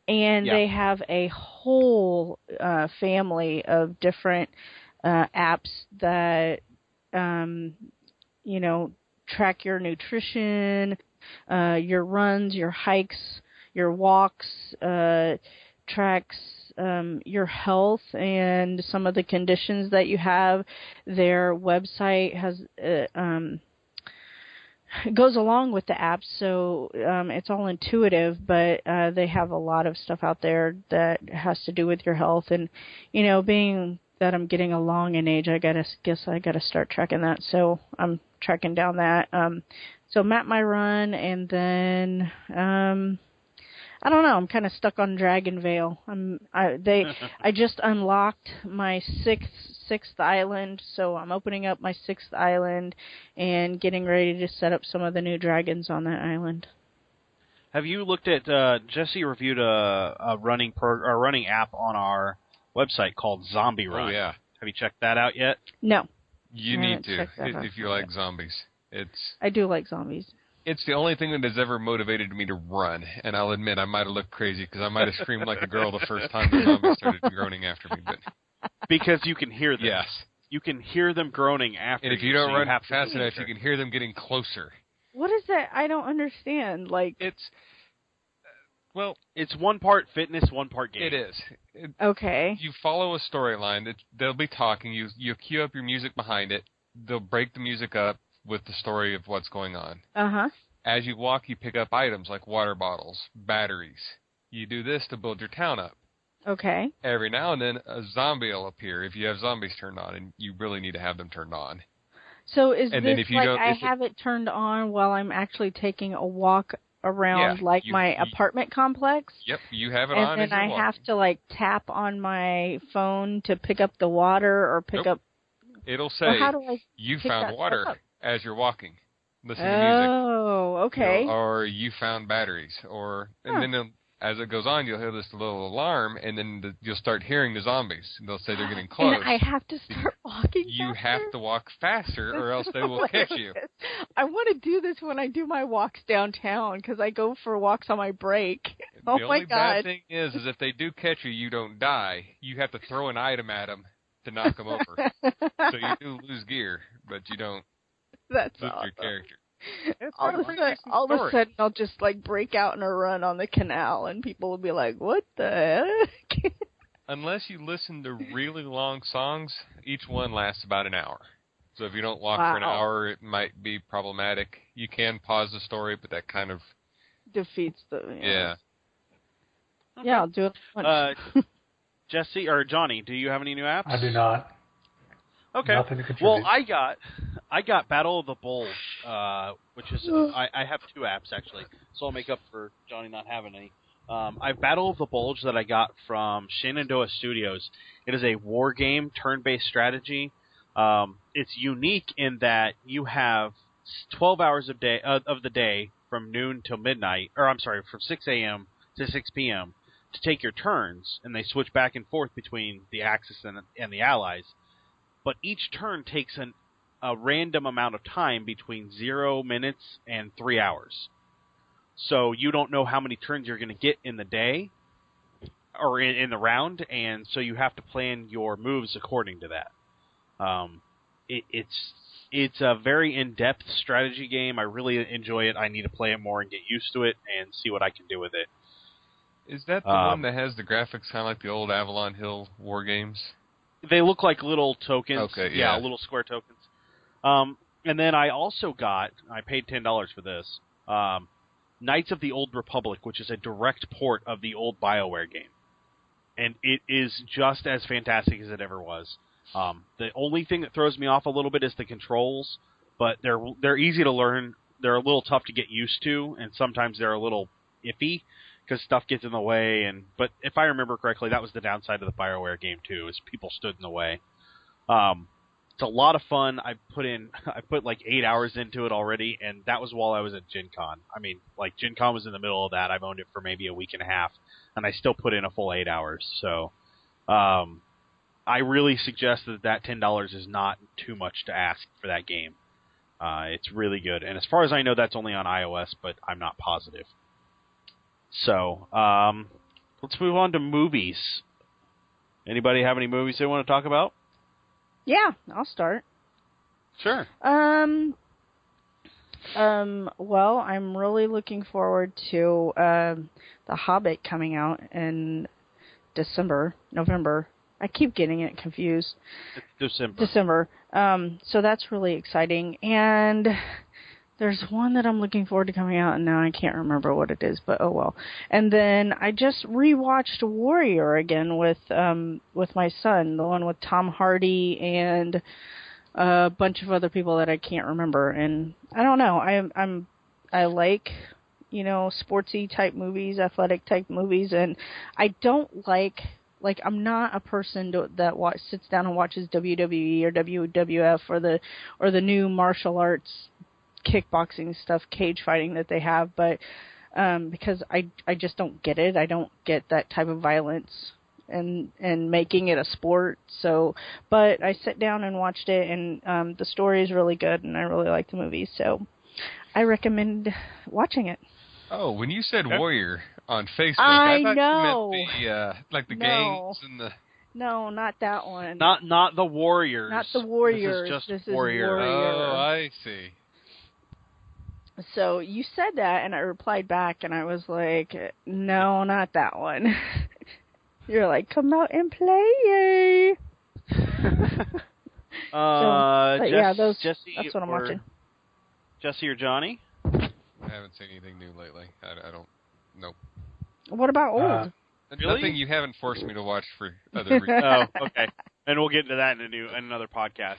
And they have a whole family of different apps that, track your nutrition, your runs, your hikes, your walks, tracks your health and some of the conditions that you have. Their website has goes along with the app, so it's all intuitive, but they have a lot of stuff out there that has to do with your health and, being that I'm getting along in age, I guess I gotta start tracking that. So I'm tracking down that. So map my run, and then I don't know. I'm kind of stuck on Dragon Vale. I just unlocked my sixth island, so I'm opening up my sixth island and getting ready to set up some of the new dragons on that island. Have you looked at Jesse reviewed a running app on our website called Zombie Run? Oh yeah. Have you checked that out yet? No. You need to if you like zombies. I do like zombies. It's the only thing that has ever motivated me to run, and I'll admit I might have looked crazy because I might have screamed like a girl the first time the zombies started groaning after me. But because you can hear them. Yes. You can hear them groaning after you. And if you don't run fast enough, you can hear them getting closer. What is that? I don't understand. Like it's one part fitness, one part game. It is. Okay. You follow a storyline. They'll be talking. You cue up your music behind it. They'll break the music up with the story of what's going on. Uh-huh. As you walk, you pick up items like water bottles, batteries. You do this to build your town up. Okay. Every now and then, a zombie will appear if you have zombies turned on, and you really need to have them turned on. So is this like I have it turned on while I'm actually taking a walk around my apartment complex? Yep, you have it on. And then I have to like tap on my phone to pick up the water or pick up. It'll say how do I you found water as you're walking. Listen to music. Oh, okay. Or you found batteries, and then as it goes on, you'll hear this little alarm, and then you'll start hearing the zombies. They'll say they're getting close. And I have to start walking faster? You have to walk faster, or else they will catch you. I want to do this when I do my walks downtown, because I go for walks on my break. Oh, my God. The only bad thing is if they do catch you, you don't die. You have to throw an item at them to knock them over. So you do lose gear, but you don't lose your character. All of a sudden, I'll just like break out in a run on the canal, and people will be like, "What the heck?" Unless you listen to really long songs, each one lasts about an hour. So if you don't walk for an hour, it might be problematic. You can pause the story, but that kind of defeats the yeah. Okay. Yeah, I'll do it. Jesse or Johnny, do you have any new apps? I do not. Okay. Nothing to contribute. Well, I got Battle of the Bulge, which is I have two apps actually, so I'll make up for Johnny not having any. I have Battle of the Bulge that I got from Shenandoah Studios. It is a war game, turn-based strategy. It's unique in that you have 12 hours of the day from noon till midnight, from 6 a.m. to 6 p.m. to take your turns, and they switch back and forth between the Axis and the Allies. But each turn takes a random amount of time between 0 minutes and 3 hours. So you don't know how many turns you're going to get in the day or in the round, and so you have to plan your moves according to that. It's a very in-depth strategy game. I really enjoy it. I need to play it more and get used to it and see what I can do with it. Is that the one that has the graphics kind of like the old Avalon Hill war games? They look like little tokens. Okay, yeah. Little square tokens. And then I also I paid $10 for this, Knights of the Old Republic, which is a direct port of the old BioWare game. And it is just as fantastic as it ever was. The only thing that throws me off a little bit is the controls, but they're easy to learn. They're a little tough to get used to, and sometimes they're a little iffy because stuff gets in the way. But if I remember correctly, that was the downside of the BioWare game too, is people stood in the way. It's a lot of fun. I put like 8 hours into it already, and that was while I was at Gen Con. I mean, like Gen Con was in the middle of that. I've owned it for maybe a week and a half, and I still put in a full 8 hours. So I really suggest that $10 is not too much to ask for that game. It's really good. And as far as I know, that's only on iOS, but I'm not positive. So let's move on to movies. Anybody have any movies they want to talk about? Yeah, I'll start. Sure. Well, I'm really looking forward to The Hobbit coming out in November. I keep getting it confused. It's December. So that's really exciting. And There's one that I'm looking forward to coming out, and now I can't remember what it is, but oh well. And then I just rewatched Warrior again with my son, the one with Tom Hardy and a bunch of other people that I can't remember. And I don't know, I like, you know, sportsy type movies, athletic type movies, and I don't like I'm not a person that sits down and watches WWE or WWF or the new martial arts kickboxing stuff, cage fighting that they have, but because I just don't get it. I don't get that type of violence and making it a sport. So, but I sat down and watched it, and the story is really good, and I really like the movie, so I recommend watching it. Oh, when you said Warrior on Facebook, I thought know. you meant the games and the... No, not that one. Not the Warriors. Not the Warriors. This is just Warrior. Oh, I see. So you said that, and I replied back, and I was like, no, not that one. You're like, come out and play. Jesse, that's what I'm watching. Jesse or Johnny? I haven't seen anything new lately. I don't. Nope. What about old? Really? Nothing you haven't forced me to watch for other reasons. Oh, okay. And we'll get into that in another podcast.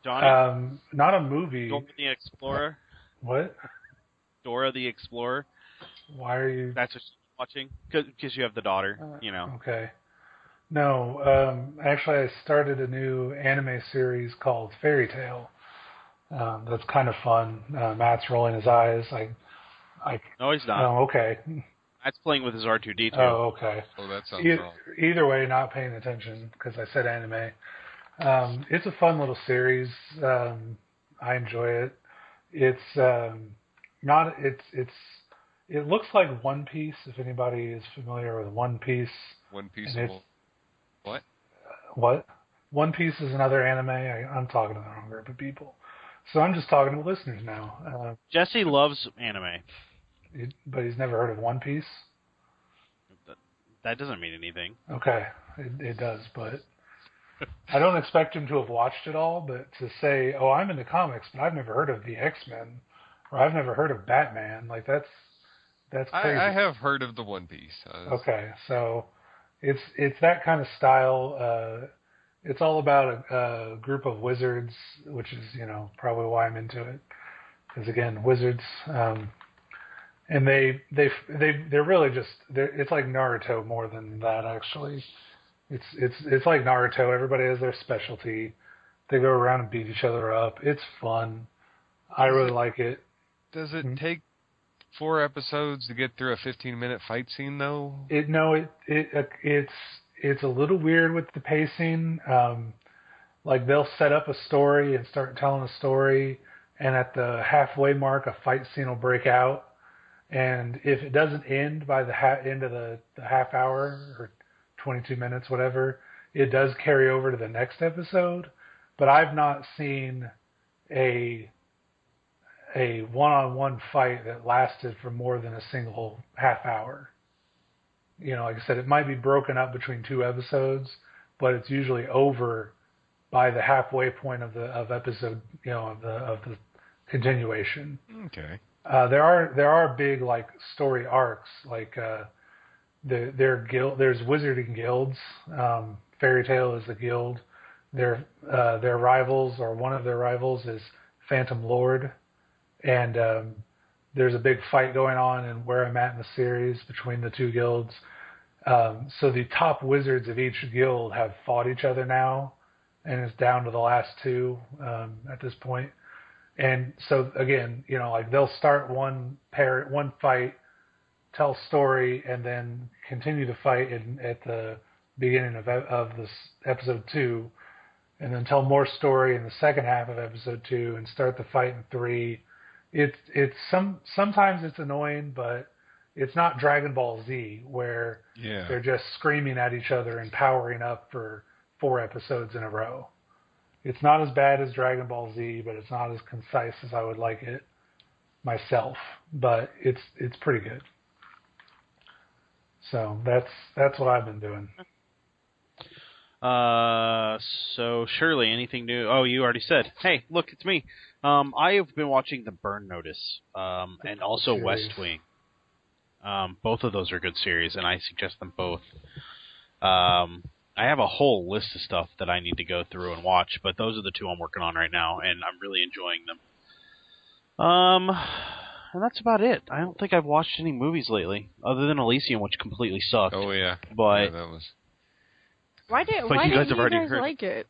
Johnny? Not a movie. Dora the Explorer? What? Dora the Explorer? Why are you... That's what you're watching? Because you have the daughter, you know. Okay. No, actually I started a new anime series called Fairy Tale. That's kind of fun. Matt's rolling his eyes. No, he's not. Oh, okay. Matt's playing with his R2-D2. Oh, okay. Oh, that sounds wrong. Either way, not paying attention because I said anime. It's a fun little series. I enjoy it. It's not. It looks like One Piece. If anybody is familiar with One Piece. One Piece. What? What? One Piece is another anime. I'm talking to the wrong group of people. So I'm just talking to listeners now. Jesse loves anime. But he's never heard of One Piece? That doesn't mean anything. Okay, it does, but I don't expect him to have watched it all, but to say, oh, I'm into comics, but I've never heard of the X-Men, or I've never heard of Batman, like that's crazy. I have heard of the One Piece. Okay, so it's that kind of style. It's all about a group of wizards, which is, you know, probably why I'm into it. Because again, wizards, and they're really just it's like Naruto more than that actually. It's like Naruto. Everybody has their specialty. They go around and beat each other up. It's fun. I really like it. Does it take 4 episodes to get through a 15-minute fight scene though? It's a little weird with the pacing. Like they'll set up a story and start telling a story, and at the halfway mark, a fight scene will break out. And if it doesn't end by the end of the half hour or 22 minutes, whatever, it does carry over to the next episode. But I've not seen a one-on-one fight that lasted for more than a single half hour. You know, like I said, it might be broken up between 2 episodes, but it's usually over by the halfway point of episode, you know, of the continuation. Okay. There are big like story arcs, like there's wizarding guilds. Fairy Tale is a guild. Their rivals, or one of their rivals, is Phantom Lord, and there's a big fight going on in where I'm at in the series between the 2 guilds. So the top wizards of each guild have fought each other now, and it's down to the last 2 at this point. And so again, you know, like they'll start one fight, tell story, and then continue to fight at the beginning of this episode 2, and then tell more story in the second half of episode 2, and start the fight in 3. Sometimes it's annoying, but it's not Dragon Ball Z where they're just screaming at each other and powering up for 4 episodes in a row. It's not as bad as Dragon Ball Z, but it's not as concise as I would like it myself. But it's pretty good. So that's what I've been doing. So Shirley, anything new? Oh, you already said. Hey, look, it's me. I have been watching The Burn Notice, and also series. West Wing. Both of those are good series, and I suggest them both. I have a whole list of stuff that I need to go through and watch, but those are the two I'm working on right now, and I'm really enjoying them. And that's about it. I don't think I've watched any movies lately, other than Elysium, which completely sucked. Oh yeah, But yeah, that was. Why you guys didn't have you already guys heard. like it?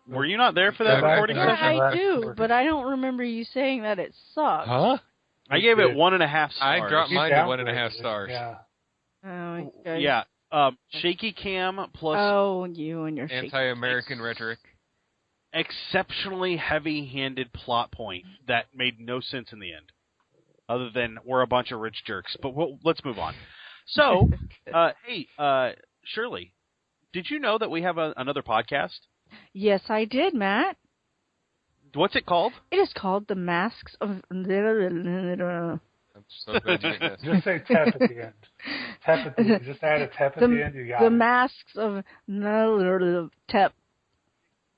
Were you not there for that Yeah, recording Yeah, session? I do, but I don't remember you saying that it sucked. Huh? I gave it did. 1.5 stars. I dropped You mine to downgraded 1.5 it, stars. Yeah. Oh, okay. Yeah. Shaky cam plus Oh, you and your shaky Anti-American rhetoric. exceptionally heavy-handed plot point that made no sense in the end, other than we're a bunch of rich jerks. But let's move on. So, hey, Shirley, did you know that we have another podcast? Yes, I did, Matt. What's it called? It is called The Masks of... I'm so glad you didn't ask. Just say tep at the end. Tep at the just add a tep at the end. You got The it. Masks of... Tep.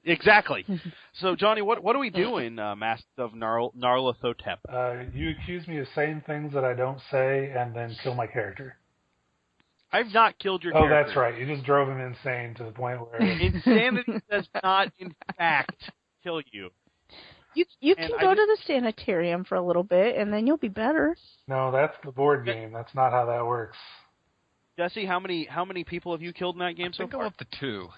Exactly. So, Johnny, what are we doing, Masks of Nyarlathotep? You accuse me of saying things that I don't say and then kill my character. I've not killed your Oh, character. that's right. You just drove him insane to the point where... Insanity does not, in fact, kill you. You And can I go just- to the sanitarium for a little bit, and then you'll be better. No, that's the board game. That's not how that works. Jesse, how many people have you killed in that game I so think I'm far? up to 2.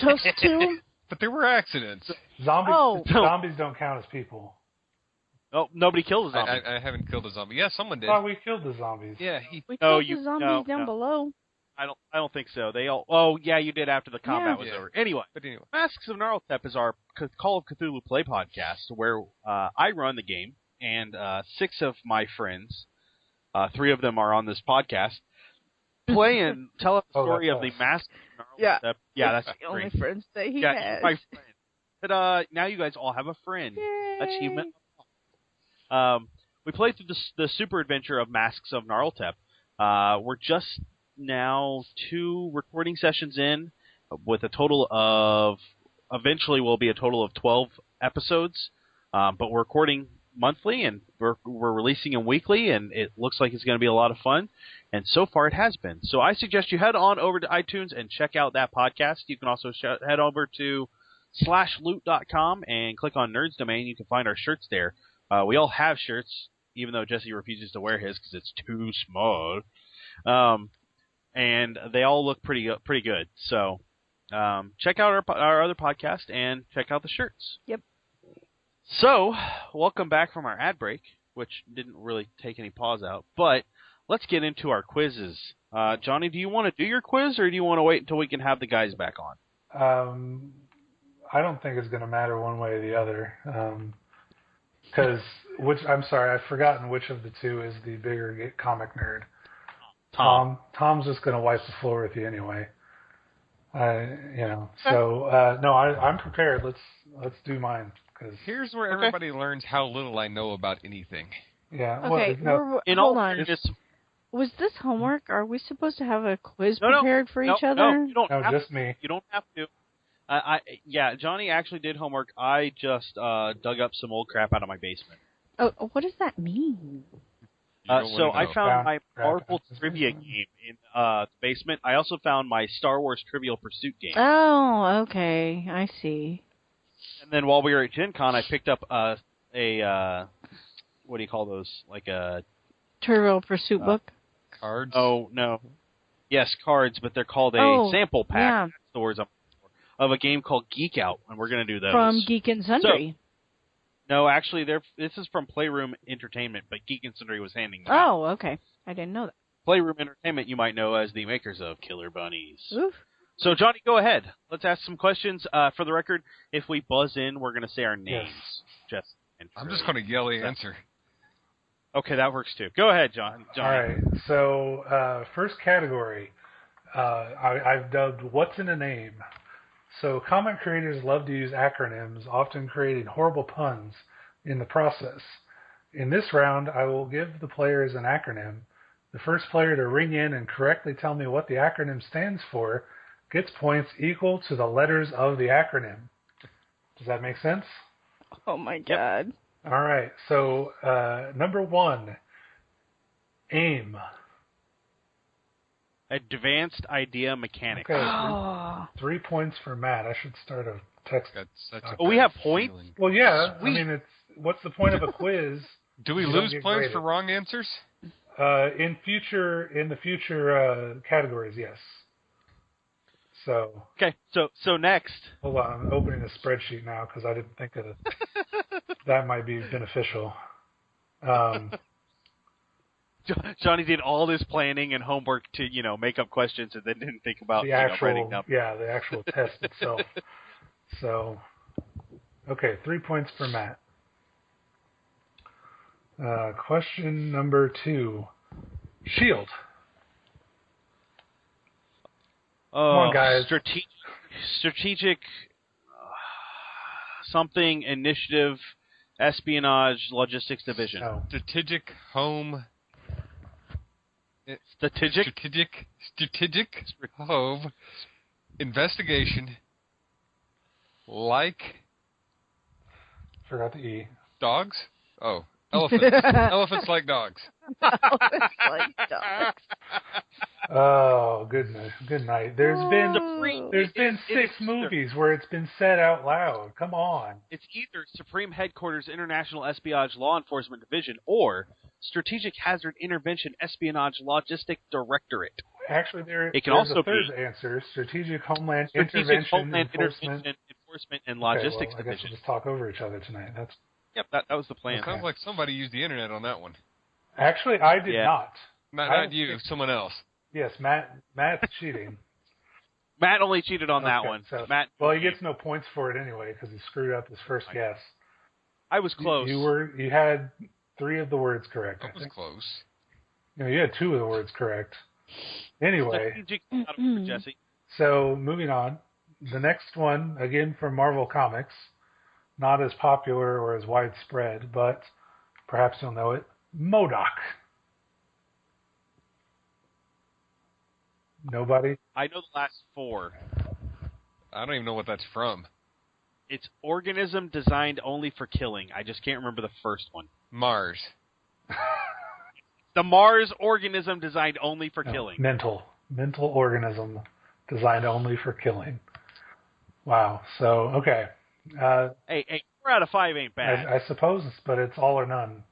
Just two? But there were accidents. Zombies Oh. zombies don't count as people. Oh, nobody killed a zombie. I haven't killed a zombie. Yeah, someone did. Oh, we killed the zombies. Yeah, We No, killed you- the zombies no, down no. below. I don't think so. They all. Oh, yeah, you did after the combat Yeah. was Yeah. over. Anyway, but anyway. Masks of Nyarlathotep is our Call of Cthulhu play podcast where I run the game, and 6 of my friends, 3 of them are on this podcast, play and tell us the Oh, story that's of the us. Masks of Yeah. Nyarlathotep. Yeah, that's the only great. friends that he Yeah, has. he's my friend. But now you guys all have a friend. Yay. Achievement. We played through the super adventure of Masks of Nyarlathotep. We're just now 2 recording sessions in, with a total of, eventually will be a total of 12 episodes. But we're recording monthly, and we're releasing them weekly, and it looks like it's going to be a lot of fun. And so far it has been. So I suggest you head on over to iTunes and check out that podcast. You can also head over to /loot.com and click on Nerds Domain. You can find our shirts there. We all have shirts, even though Jesse refuses to wear his because it's too small. And they all look pretty good. So check out our other podcast and check out the shirts. Yep. So, welcome back from our ad break, which didn't really take any pause out. But let's get into our quizzes. Johnny, do you want to do your quiz, or do you want to wait until we can have the guys back on? I don't think it's going to matter one way or the other. Because, I'm sorry, I've forgotten which of the 2 is the bigger comic nerd. Tom's just going to wipe the floor with you anyway. So, no, I'm prepared. Let's do mine. Cause, Here's where everybody learns how little I know about anything. yeah. Okay, In hold all on. fairness, Was this homework? Are we supposed to have a quiz No, prepared for each no, other? you don't No, have just me. You don't have to. Johnny actually did homework. I just dug up some old crap out of my basement. Oh, what does that mean? You don't So wanna I know. found my Crap. Marvel trivia game in the basement. I also found my Star Wars Trivial Pursuit game. Oh, okay. I see. And then while we were at Gen Con, I picked up a what do you call those? Like a Trivial Pursuit book? Cards. oh no, yes, cards, but they're called a sample pack. yeah. That's the words I'm looking for, of a game called Geek Out, and we're going to do those. From Geek and Sundry. No, actually, this is from Playroom Entertainment, but Geek and Sundry was handing them out. Oh, okay. I didn't know that. Playroom Entertainment, you might know as the makers of Killer Bunnies. Oof. So, Johnny, go ahead. Let's ask some questions. For the record, if we buzz in, we're going to say our names. Just I'm just going to yell the answer. Okay, that works too. Go ahead, John. All right. So, first category, I've dubbed "What's in a Name." So, comic creators love to use acronyms, often creating horrible puns in the process. In this round, I will give the players an acronym. The first player to ring in and correctly tell me what the acronym stands for gets points equal to the letters of the acronym. Does that make sense? Oh my god. All right. So number 1, AIM. Advanced Idea Mechanics. Okay. Oh. 3 points for Matt. I should start a text. Got such a Oh, we bad have points? feeling. Well, yeah. Sweet. I mean, what's the point of a quiz? Do we You don't lose get points graded. for wrong answers? In the future categories, yes. So Okay, so next. hold on, I'm opening a spreadsheet now because I didn't think of that might be beneficial. Johnny did all this planning and homework to, make up questions and then didn't think about The writing actual, numbers. the actual test itself. So, okay, 3 points for Matt. Question number 2. Shield. Oh, Come on, guys. Strategic something initiative, espionage, logistics division. No. Strategic home. Strategic home investigation. Like Forgot the E. dogs? Oh, elephants. Elephants like dogs. Like dogs. Oh, goodness. Good night. There's been 6 either- movies where it's been said out loud. Come on. It's either Supreme Headquarters International Espionage Law Enforcement Division or Strategic Hazard Intervention Espionage Logistic Directorate. Actually, It can there's also a third be answer. Strategic Homeland Strategic Intervention Homeland Enforcement. Enforcement and Okay, Logistics well, I guess Division. we'll just talk over each other tonight. Yep, that was the plan. Okay. Sounds like somebody used the internet on that one. Actually, I did Yeah. not. Not you, someone else. Yes, Matt's cheating. Matt only cheated on that Okay, one. so- Matt, Well, he gets no points for it anyway because he screwed up his first guess. I was close. You had 3 of the words correct. I That was think. close. You had 2 of the words correct. Anyway, Strategic out for Jesse. so moving on. The next one, again from Marvel Comics, not as popular or as widespread, but perhaps you'll know it. MODOK. Nobody? I know the last 4. I don't even know what that's from. It's organism designed only for killing. I just can't remember the first one. Mars. The Mars organism designed only for No, killing. mental organism designed only for killing. Wow. So, okay. Hey, 4 out of 5 ain't bad. I suppose, but it's all or none.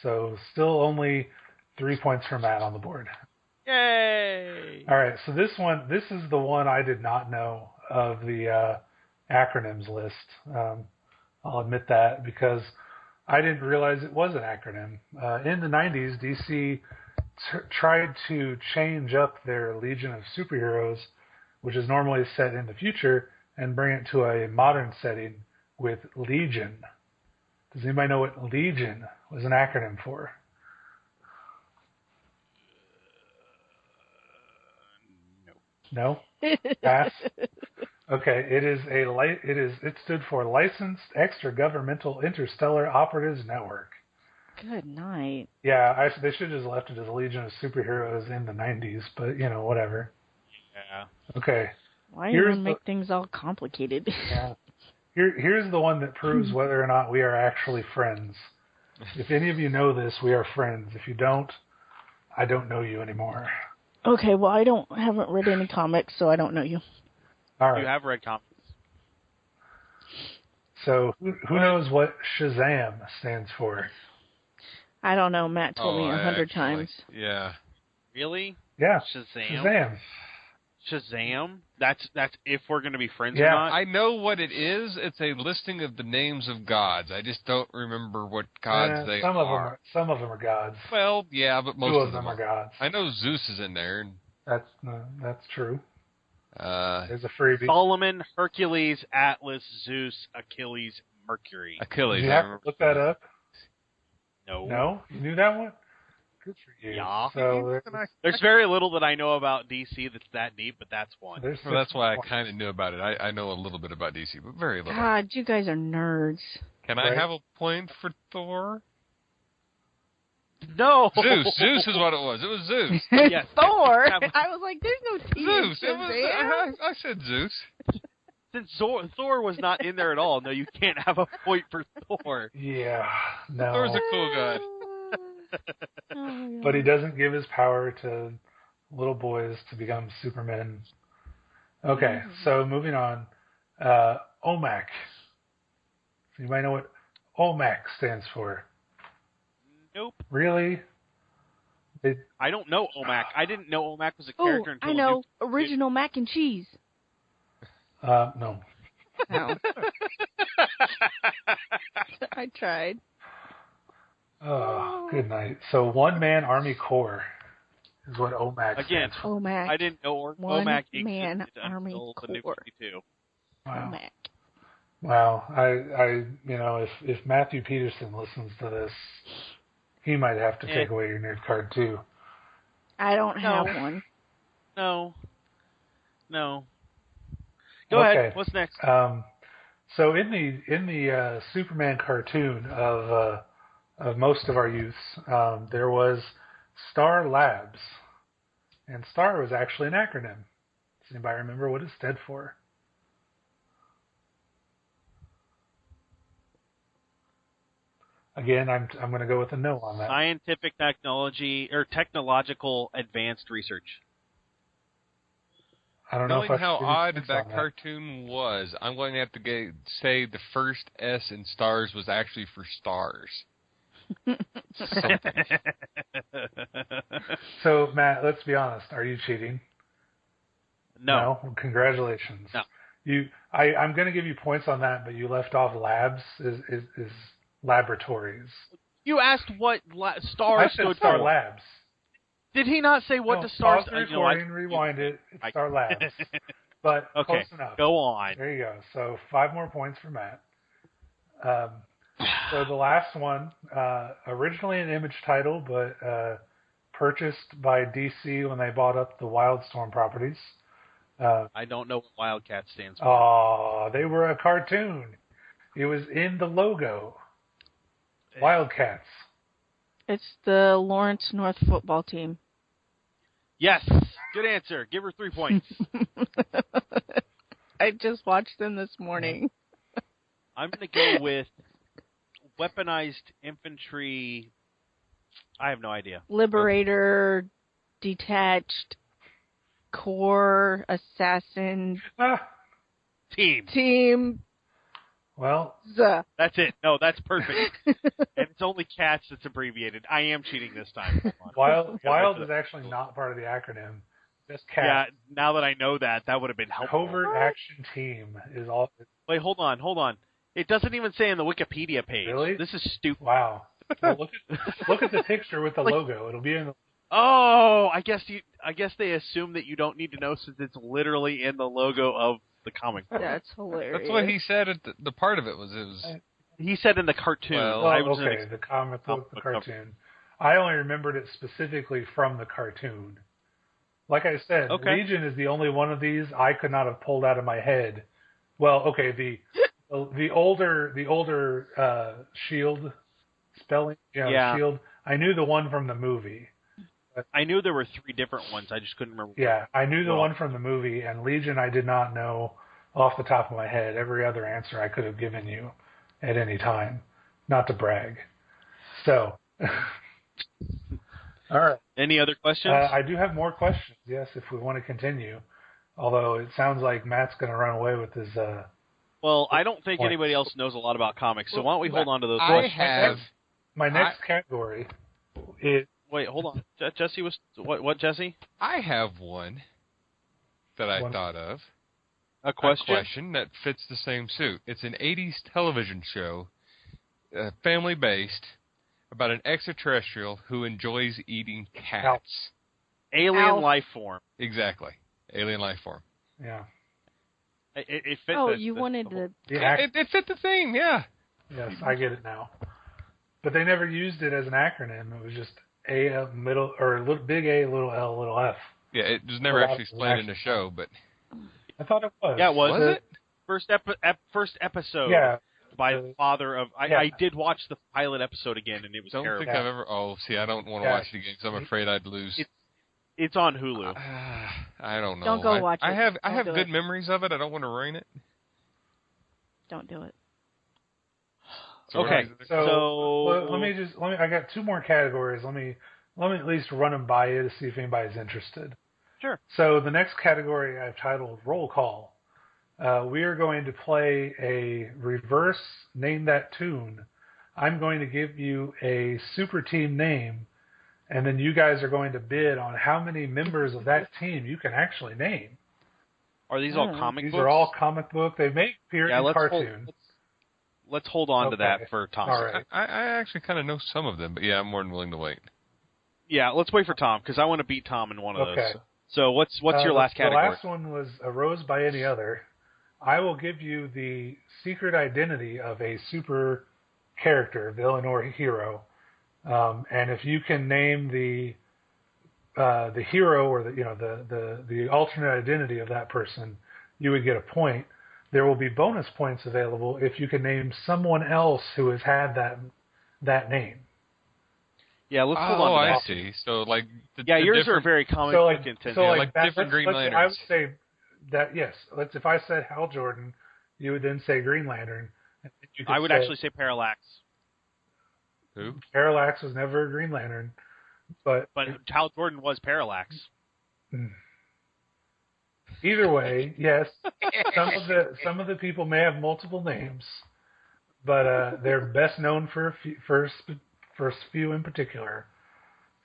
So still only 3 points for Matt on the board. Yay! All right, so this is the one I did not know of the acronyms list. I'll admit that because I didn't realize it was an acronym. In the 90s, DC tried to change up their Legion of Superheroes, which is normally set in the future, and bring it to a modern setting with Legion. Does anybody know what Legion was an acronym for? No? Pass? Okay, it stood for Licensed Extra-Governmental Interstellar Operatives Network. Good night. Yeah, they should have just left it as Legion of Superheroes in the 90s, but, whatever. Yeah. Okay. Why do you make things all complicated? Yeah. Here's the one that proves whether or not we are actually friends. If any of you know this, we are friends. If you don't, I don't know you anymore. Okay, well, haven't read any comics, so I don't know you. All right. You have read comics. So who knows what Shazam stands for? I don't know. Matt told me 100 times. Yeah. Really? Yeah. Shazam? Shazam? That's if we're going to be friends Yeah. or not? I know what it is. It's a listing of the names of gods. I just don't remember what gods they are. Some of them are gods. Well, yeah, but most 2 of them are gods. I know Zeus is in there. That's true. There's a freebie. Solomon, Hercules, Atlas, Zeus, Achilles, Mercury. Achilles. Did you have to look that up? No. No? You knew that one? Good for you. Yeah. So There's very little that I know about DC that's that deep, but that's one. there's Well, that's why I 6 kind of knew about it. I know a little bit about DC, but very little. God, you guys are nerds. Can Right. I have a point for Thor? No. Zeus is what it was. It was Zeus. Yes. Thor. I was like, there's no T in Zeus. It was. I said Zeus. Since Thor was not in there at all, no, you can't have a point for Thor. Yeah, no. Thor's a cool guy. But he doesn't give his power to little boys to become supermen. Okay, so moving on. OMAC. So you might know what OMAC stands for. Nope. Really? I don't know OMAC. I didn't know OMAC was a character until I know. Original mac and cheese. No. No. I tried. Oh, good night. So One Man Army Corps is what OMAC Again, stands for. OMAC. I didn't know OMAC Man existed Army until the New Corps. 52. Wow. OMAC. Wow. I if Matthew Peterson listens to this, he might have to take away your nerd card too. I don't have one. No. Go ahead. What's next? So in the Superman cartoon of most of our youths, there was Star Labs, and Star was actually an acronym. Does anybody remember what it stood for? Again, I'm going to go with a no on that. Scientific technology or technological advanced research. I don't know Knowing if how odd that that cartoon was, I'm going to have to say the first S in stars was actually for stars. So, Matt, let's be honest. Are you cheating? No. Well, congratulations. No. I'm going to give you points on that, but you left off labs is laboratories. You asked what STAR I said stood Star for. Labs. Did he not say what No, the stars? pause the recording, rewind it. It's Star Labs. But okay, close enough. Go on. There you go. So 5 more points for Matt. So the last one, originally an Image title, but purchased by DC when they bought up the Wildstorm properties. I don't know what Wildcat stands for. Oh, they were a cartoon. It was in the logo. Wildcats. It's the Lawrence North football team. Yes. Good answer. Give her 3 points. I just watched them this morning. I'm going to go with weaponized infantry. I have no idea. Liberator, detached, core, assassin, team. Well, that's it. No, that's perfect. And it's only cats that's abbreviated. I am cheating this time. Wild is actually not part of the acronym. Just cats. Yeah, now that I know that would have been helpful. Covert Action Team is all. Wait, hold on. It doesn't even say in the Wikipedia page. Really? This is stupid. Wow. Well, look at the picture with the logo. It'll be in the. Oh, I guess they assume that you don't need to know since it's literally in the logo of the comic book. That's hilarious. That's what he said. The part of it was. He said in the cartoon. The comic book, the cartoon. I only remembered it specifically from the cartoon. Like I said, Legion is the only one of these I could not have pulled out of my head. Well, okay, the older Shield spelling, Shield. I knew the one from the movie. I knew there were 3 different ones. I just couldn't remember. Yeah, I knew the one from the movie, and Legion I did not know off the top of my head. Every other answer I could have given you at any time. Not to brag. So, all right. Any other questions? I do have more questions, yes, if we want to continue. Although it sounds like Matt's going to run away with his... well, I don't think anybody else knows a lot about comics, so why don't we hold on to those questions? My next category is... Wait, hold on. Jesse was... What, Jesse? I have one that I thought of. A question? A question that fits the same suit. It's an 80s television show, family-based, about an extraterrestrial who enjoys eating cats. Alien life form. Exactly. Alien life form. Yeah. It fit wanted to... It fit the theme, yeah. Yes, I get it now. But they never used it as an acronym. It was just big A, little L, little F. Yeah, it was never actually explained in the show, but... I thought it was. Yeah, it was. Was it? First episode. Yeah. by the father of. I did watch the pilot episode again, and it was terrible. Think I've ever. Oh, see, I don't want to watch it again because I'm afraid I'd lose. It's on Hulu. I don't know. Don't go watch it. I have good memories of it. I don't want to ruin it. Don't do it. Okay, so let me. I got two more categories. Let me at least run them by you to see if anybody's interested. Sure. So the next category I've titled Roll Call. We are going to play a reverse Name That Tune. I'm going to give you a super team name, and then you guys are going to bid on how many members of that team you can actually name. Are these all comic books? These are all comic book. They may appear in cartoons. Let's hold on to that for Tom. All right. I actually kind of know some of them, but yeah, I'm more than willing to wait. Yeah, let's wait for Tom, because I want to beat Tom in one of Okay. those. So what's your last category? The last one was A Rose by Any Other. I will give you the secret identity of a super character, villain or hero, and if you can name the hero or the alternate identity of that person, you would get a point. There will be bonus points available if you can name someone else who has had that name. Yeah, let's hold on to that. I see. So, like... yours are very comic book intensive. So, like different Green Lanterns. I would say that, yes. If I said Hal Jordan, you would then say Green Lantern. I would actually say Parallax. Who? Parallax was never a Green Lantern. But Hal Jordan was Parallax. Either way, yes. Some of the people may have multiple names, but they're best known for a few in particular.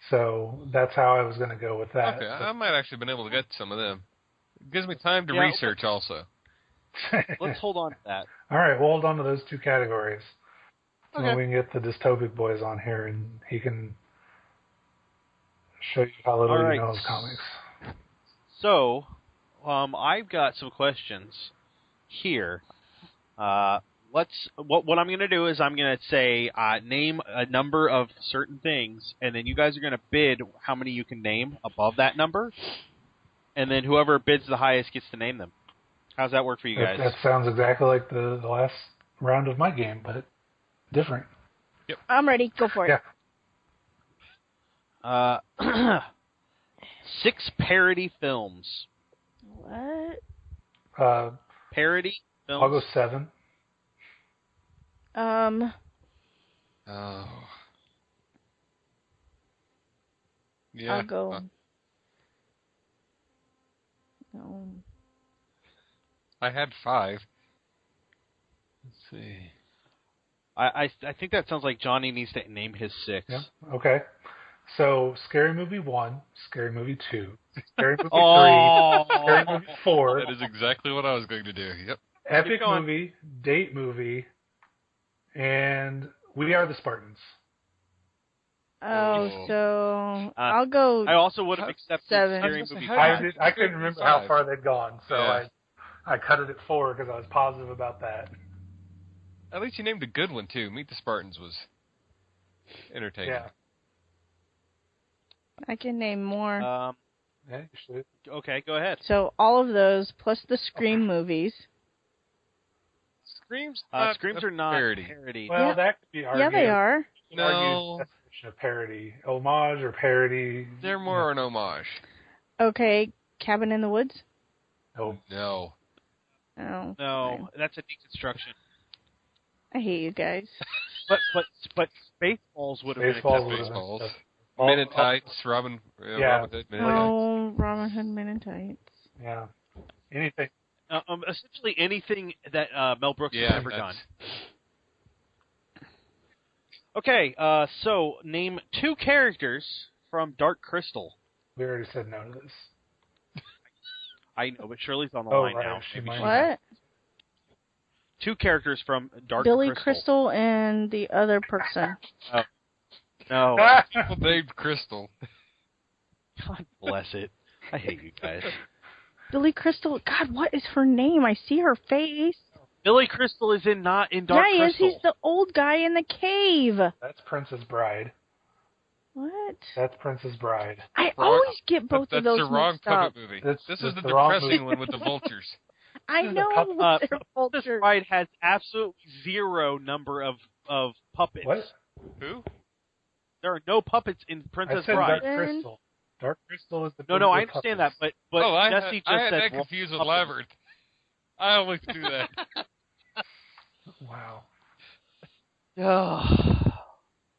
So that's how I was going to go with that. Okay, I might actually been able to get some of them. It gives me time to research also. Let's hold on to that. All right, we'll hold on to those two categories. Okay. So we can get the Dystopic Boys on here, and he can show you how little you know of comics. So, I've got some questions here. What I'm going to do is I'm going to say name a number of certain things, and then you guys are going to bid how many you can name above that number, and then whoever bids the highest gets to name them. How's that work for you guys? That sounds exactly like the last round of my game, but different. Yep. I'm ready. Go for it. Yeah. 6 parody films. What? Parody films. I'll go 7. Oh. Yeah. I'll go. No. I had 5. Let's see. I think that sounds like Johnny needs to name his 6. Yeah. Okay. So, Scary Movie 1, Scary Movie 2, Scary Movie 3, Scary Movie 4. That is exactly what I was going to do. Yep. Epic Movie, Date Movie, and We Are the Spartans. So I'll go. I also would have accepted 7. Scary Movie 5. I couldn't remember how far they'd gone, so I cut it at 4 because I was positive about that. At least you named a good one, too. Meet the Spartans was entertaining. Yeah. I can name more. Yeah, you should. Okay, go ahead. So all of those plus the Scream movies. Screams are not parody. Well, that could be argued. Yeah, they are. No. Definition of parody. Homage or parody. They're more an homage. Okay, Cabin in the Woods? No. No. Oh. No, that's a deconstruction. I hate you guys. But Spaceballs would have been Spaceballs. Men in Tights, Robin Hood, Men in Tights. Oh, Robin Hood, Men in Tights. Yeah. Anything. Essentially anything that Mel Brooks has ever done. Okay, so name 2 characters from Dark Crystal. We already said no to this. I know, but Shirley's on the line now. What? 2 characters from Dark Billy Crystal. Crystal and the other person. No. People named Crystal. God bless it. I hate you guys. Billy Crystal. God, what is her name? I see her face. Billy Crystal is not in Dark Crystal. Yeah, he is. He's the old guy in the cave. That's Princess Bride. What? That's Princess Bride. I always get both of those That's the wrong mixed up. puppet movie. This is is the the wrong depressing movie. one with the vultures. I know Princess their culture. Bride has absolutely zero number of puppets. What? Who? There are no puppets in I Princess said Bride. Dark Crystal. Dark Crystal is the No, I with understand puppets. that, but Jesse just I had said that confused with Labyrinth. I always do that. Wow.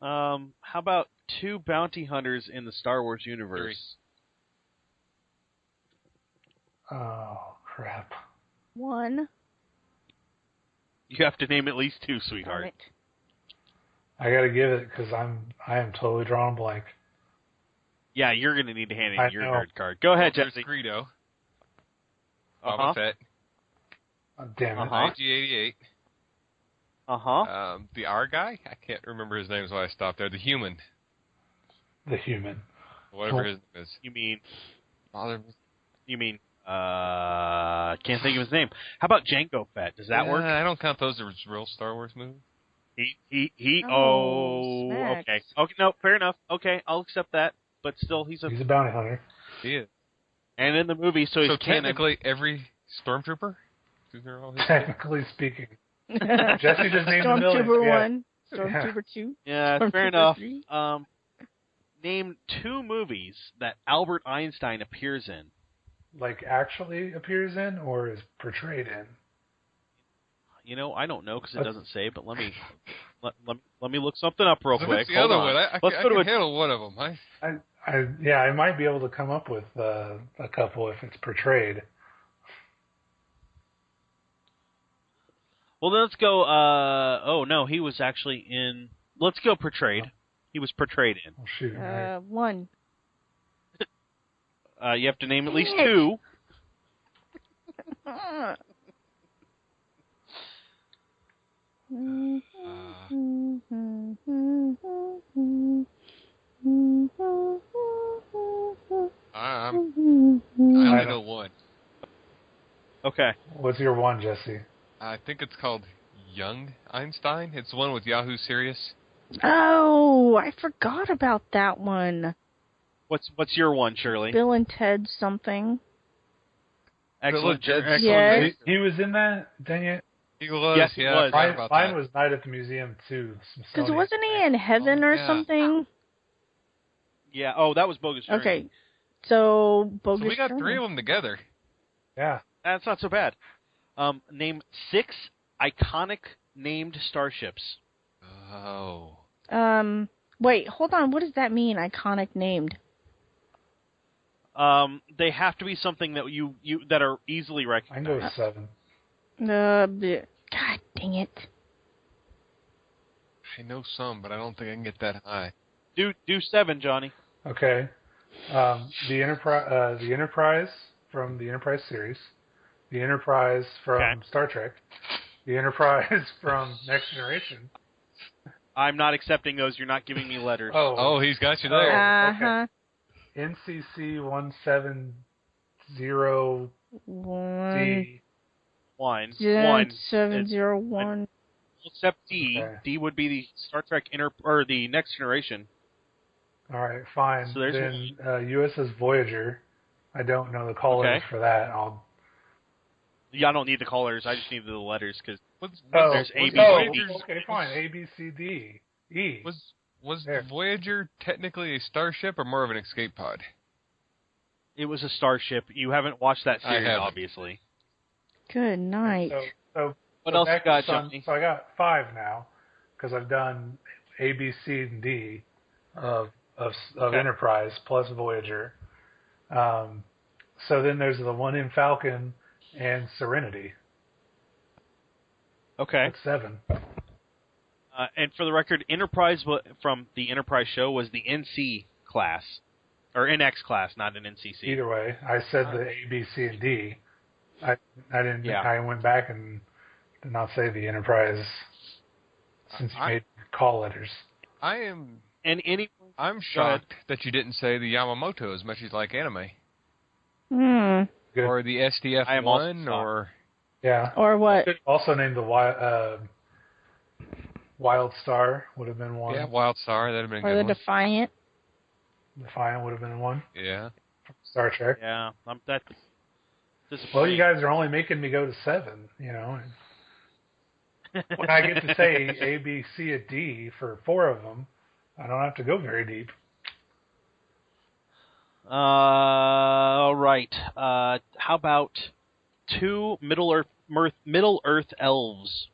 How about 2 bounty hunters in the Star Wars universe? 3. Oh, crap. 1. You have to name at least 2, Darn sweetheart. it. I gotta give it because I am totally drawing blank. Yeah, you're going to need to hand I in your know. nerd card. Go ahead, There's Jesse. Greedo. Uh-huh. Boba Fett. Oh, damn it. Uh-huh. IG-88. Uh-huh. The R guy? I can't remember his name, so I stopped there. The human. The human. Whatever his name is. You mean, Bother me. can't think of his name. How about Jango Fett? Does that work? I don't count those as real Star Wars movies. Snacks. Okay. Okay, no, fair enough. Okay, I'll accept that. But still, he's a bounty hunter. He is. and in the movie, so he's So canon. technically, every stormtrooper? They're all his- Technically speaking. Jesse just named a million. Stormtrooper Yeah. 1, Stormtrooper 2. Yeah, fair Stormtrooper enough. 3. Name 2 movies that Albert Einstein appears in. Like actually appears in or is portrayed in? You know, I don't know because it Let's- doesn't say. But let me look something up real So quick. that's the Hold other on. one. I Let's go to can a handle one of them. I might be able to come up with a couple if it's portrayed. Well, then let's go. Oh no, he was actually in. Let's go portrayed. He was portrayed in. Oh, shoot. Right. 1. You have to name at least Dang it. 2. I only know one. Okay. What's your one, Jesse? I think it's called Young Einstein. It's the one with Yahoo Serious. Oh, I forgot about that one. What's your one, Shirley? Bill and Ted something. Excellent. Bill and Ted's Excellent. Yes. He was in that? Dang it. He was. Yes, he yeah, was. I forgot about Mine that. was Night at the Museum too. Because wasn't he in heaven or yeah. something? Yeah. Oh, that was Bogus Journey. Okay. So, Bogus So we got Journey. 3 of them together. Yeah. That's not so bad. Name 6 iconic named starships. Oh. Wait, hold on. What does that mean, iconic named? They have to be something that you that are easily I can go recognized. with 7. God dang it. I know some, but I don't think I can get that high. Do 7, Johnny. Okay. The Enterprise from the Enterprise series. The Enterprise from Okay. Star Trek. The Enterprise from Next Generation. I'm not accepting those. You're not giving me letters. Oh, he's got you there. Uh-huh. NCC 170D. 701. Except D. Okay. D would be the Star Trek the Next Generation. All right, fine. So there's then USS Voyager. I don't know the call letters Okay. for that. Yeah, I don't need the colors. I just need the letters because Was there's A, B, C, D. Okay, fine. A, B, C, D, E. was There. the Voyager technically a starship or more of an escape pod? It was a starship. You haven't watched that I series, haven't. obviously. Good night. So What else you back got, to some- Johnny? So I got 5 now because I've done A, B, C, and D of Okay. Enterprise plus Voyager. So then there's the one in Falcon and Serenity. Okay. That's 7. And for the record, Enterprise from the Enterprise show was the NC class. Or NX class, not an NCC. Either way, I said the A, B, C, and D. I didn't. Yeah. I went back and did not say the Enterprise since you made call letters. And I'm shocked that you didn't say the Yamamoto as much as you like anime. Good. Or the SDF I am also 1 shocked. or Yeah. Or what? Could also name the Wild Star would have been one. yeah, Wild Star, that'd have been a Or good the one. Defiant? Defiant would have been one. Yeah. Star Trek. Yeah, disappointing. Well, you guys are only making me go to 7, you know. When I get to say A, B, C, and D for 4 of them, I don't have to go very deep. All right. How about 2 Middle Earth elves?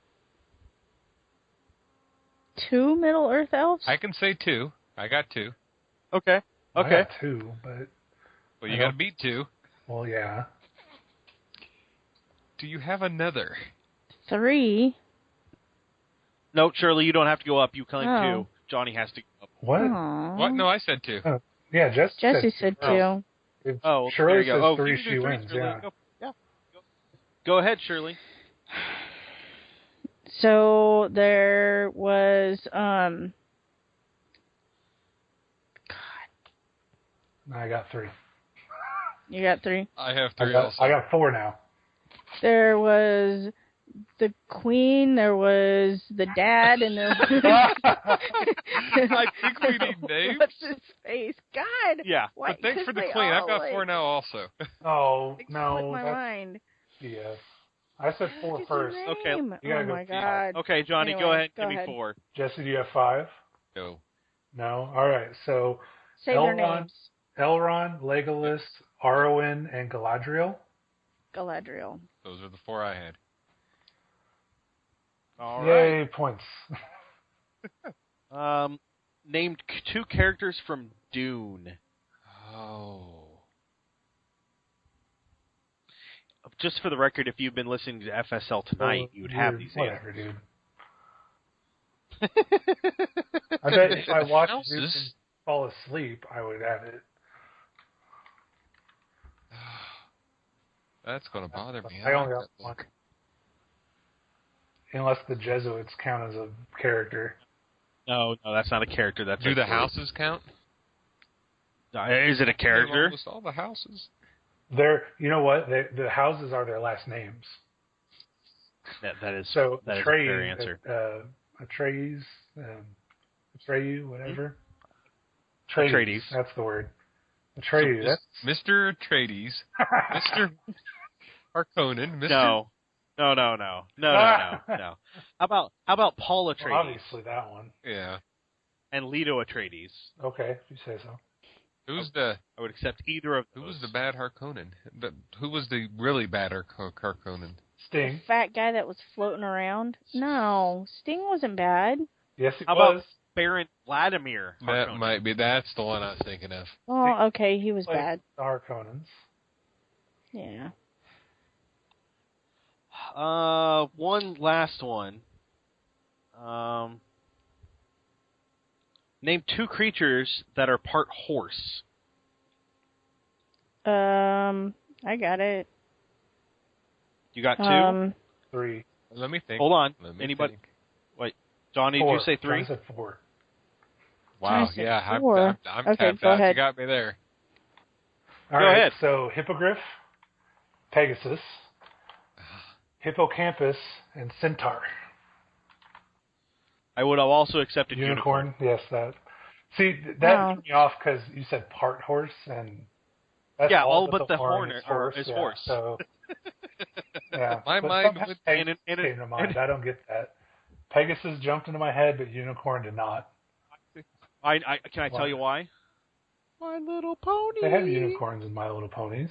2 Middle Earth elves? I can say 2. I got 2. Okay. I got 2, but... Well, you got to beat 2. Well, yeah. Do you have another? 3. No, Shirley, you don't have to go up. You claim Oh. 2. Johnny has to go up. What? Aww. What? No, I said 2. Oh, yeah, Jesse said 2. If Oh, Shirley there you says go. 3, you can she do 3, wins, Shirley. yeah. Go ahead, Shirley. So there was God. I got 3. You got 3. I have 3 also. I got 4 now. There was the queen, there was the dad, and there was... I think we need names. What's his face? God! Yeah. Why? But thanks 'Cause for the they queen. I've all, got 4 now also. Oh, Slipped no. my That's mind. BS. I said 4 What's his first. name? Okay. You gotta Oh go my 5. God. Okay, Johnny, Anyway, go ahead. go Give me ahead. 4. Jesse, do you have 5? No. No? All right. So Say their Elrond, names. Elrond, Legolas, Arwen, and Galadriel. Galadriel. Those are the 4 I had. All right. Yay, points. Named 2 characters from Dune. Oh. Just for the record, if you've been listening to FSL tonight, you would have these Whatever, answers. dude. I bet if I watched Houses? Duke and fall asleep, I would have it. That's going to bother me. I only like got that 1. book. Unless the Jesuits count as a character. No, that's not a character. That's Do a the word. houses count? Is it a character? Almost all the houses. You know what? The houses are their last names. That is So that is a Atreyu, fair answer. Atreus, Atreyu, whatever. Atreides. That's the word. Atreyu. So Mr. Atreides, Mr. Harkonnen, Mr. No. How about Paul Atreides Well, obviously that one. Yeah. and Leto Atreides? Okay, if you say so. I would accept either of those. Who was the bad Harkonnen? Who was the really bad Harkonnen? Sting. The fat guy that was floating around? No, Sting wasn't bad. Yes, he How was. about Baron Vladimir That Harkonnen? might be. That's the one I was thinking of. Oh, okay, he was Like bad. the Harkonnens. Yeah. One last one. Name 2 creatures that are part horse. I got it. You got 2? 3. Let me think. Hold on. Let me Anybody? think. Wait, Johnny, 4. did you say 3? I said 4. Wow. I said Yeah, I'm 4. Okay, tapped go out. You ahead. got me there. All Go right, ahead. So Hippogriff, Pegasus, Hippocampus, and Centaur. I would have also accepted Unicorn. Yes, that. See, that Wow. threw me off because you said part horse, and that's Yeah, all all but the horn is is yeah, horse. So, yeah. My But mind somehow would- Pegasus and came to mind. I don't get that. Pegasus jumped into my head, but Unicorn did not. Can I tell you why? My Little Pony. They have unicorns in My Little Ponies.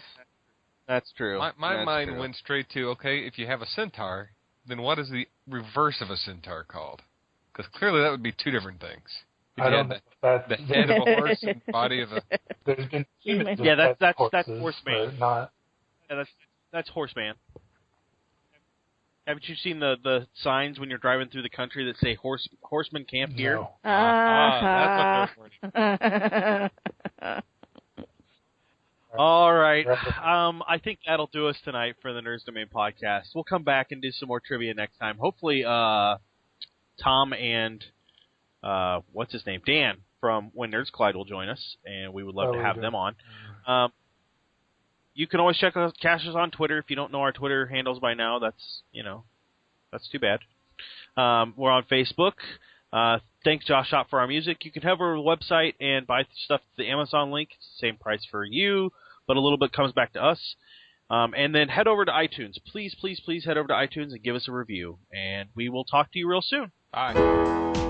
That's true. My That's mind true. went straight to, okay, if you have a centaur, then what is the reverse of a centaur called? Because clearly that would be 2 different things. If I you don't had know if the that's head of a horse and the body of a... There's been humans Yeah, with that's horses, horseman. but not. Yeah, that's horseman. Haven't you seen the signs when you're driving through the country that say horseman camp here? No. That's what they're for. All right. I think that'll do us tonight for the Nerds Domain podcast. We'll come back and do some more trivia next time. Hopefully, Tom and what's his name, Dan from When Nerds Collide will join us, and we would love to have them on. You can always catch us on Twitter. If you don't know our Twitter handles by now, that's too bad. We're on Facebook. Thanks, Josh Shop, for our music. You can head over to the website and buy stuff to the Amazon link. It's the same price for you, but a little bit comes back to us. And then head over to iTunes. Please, please, please head over to iTunes and give us a review. And we will talk to you real soon. Bye.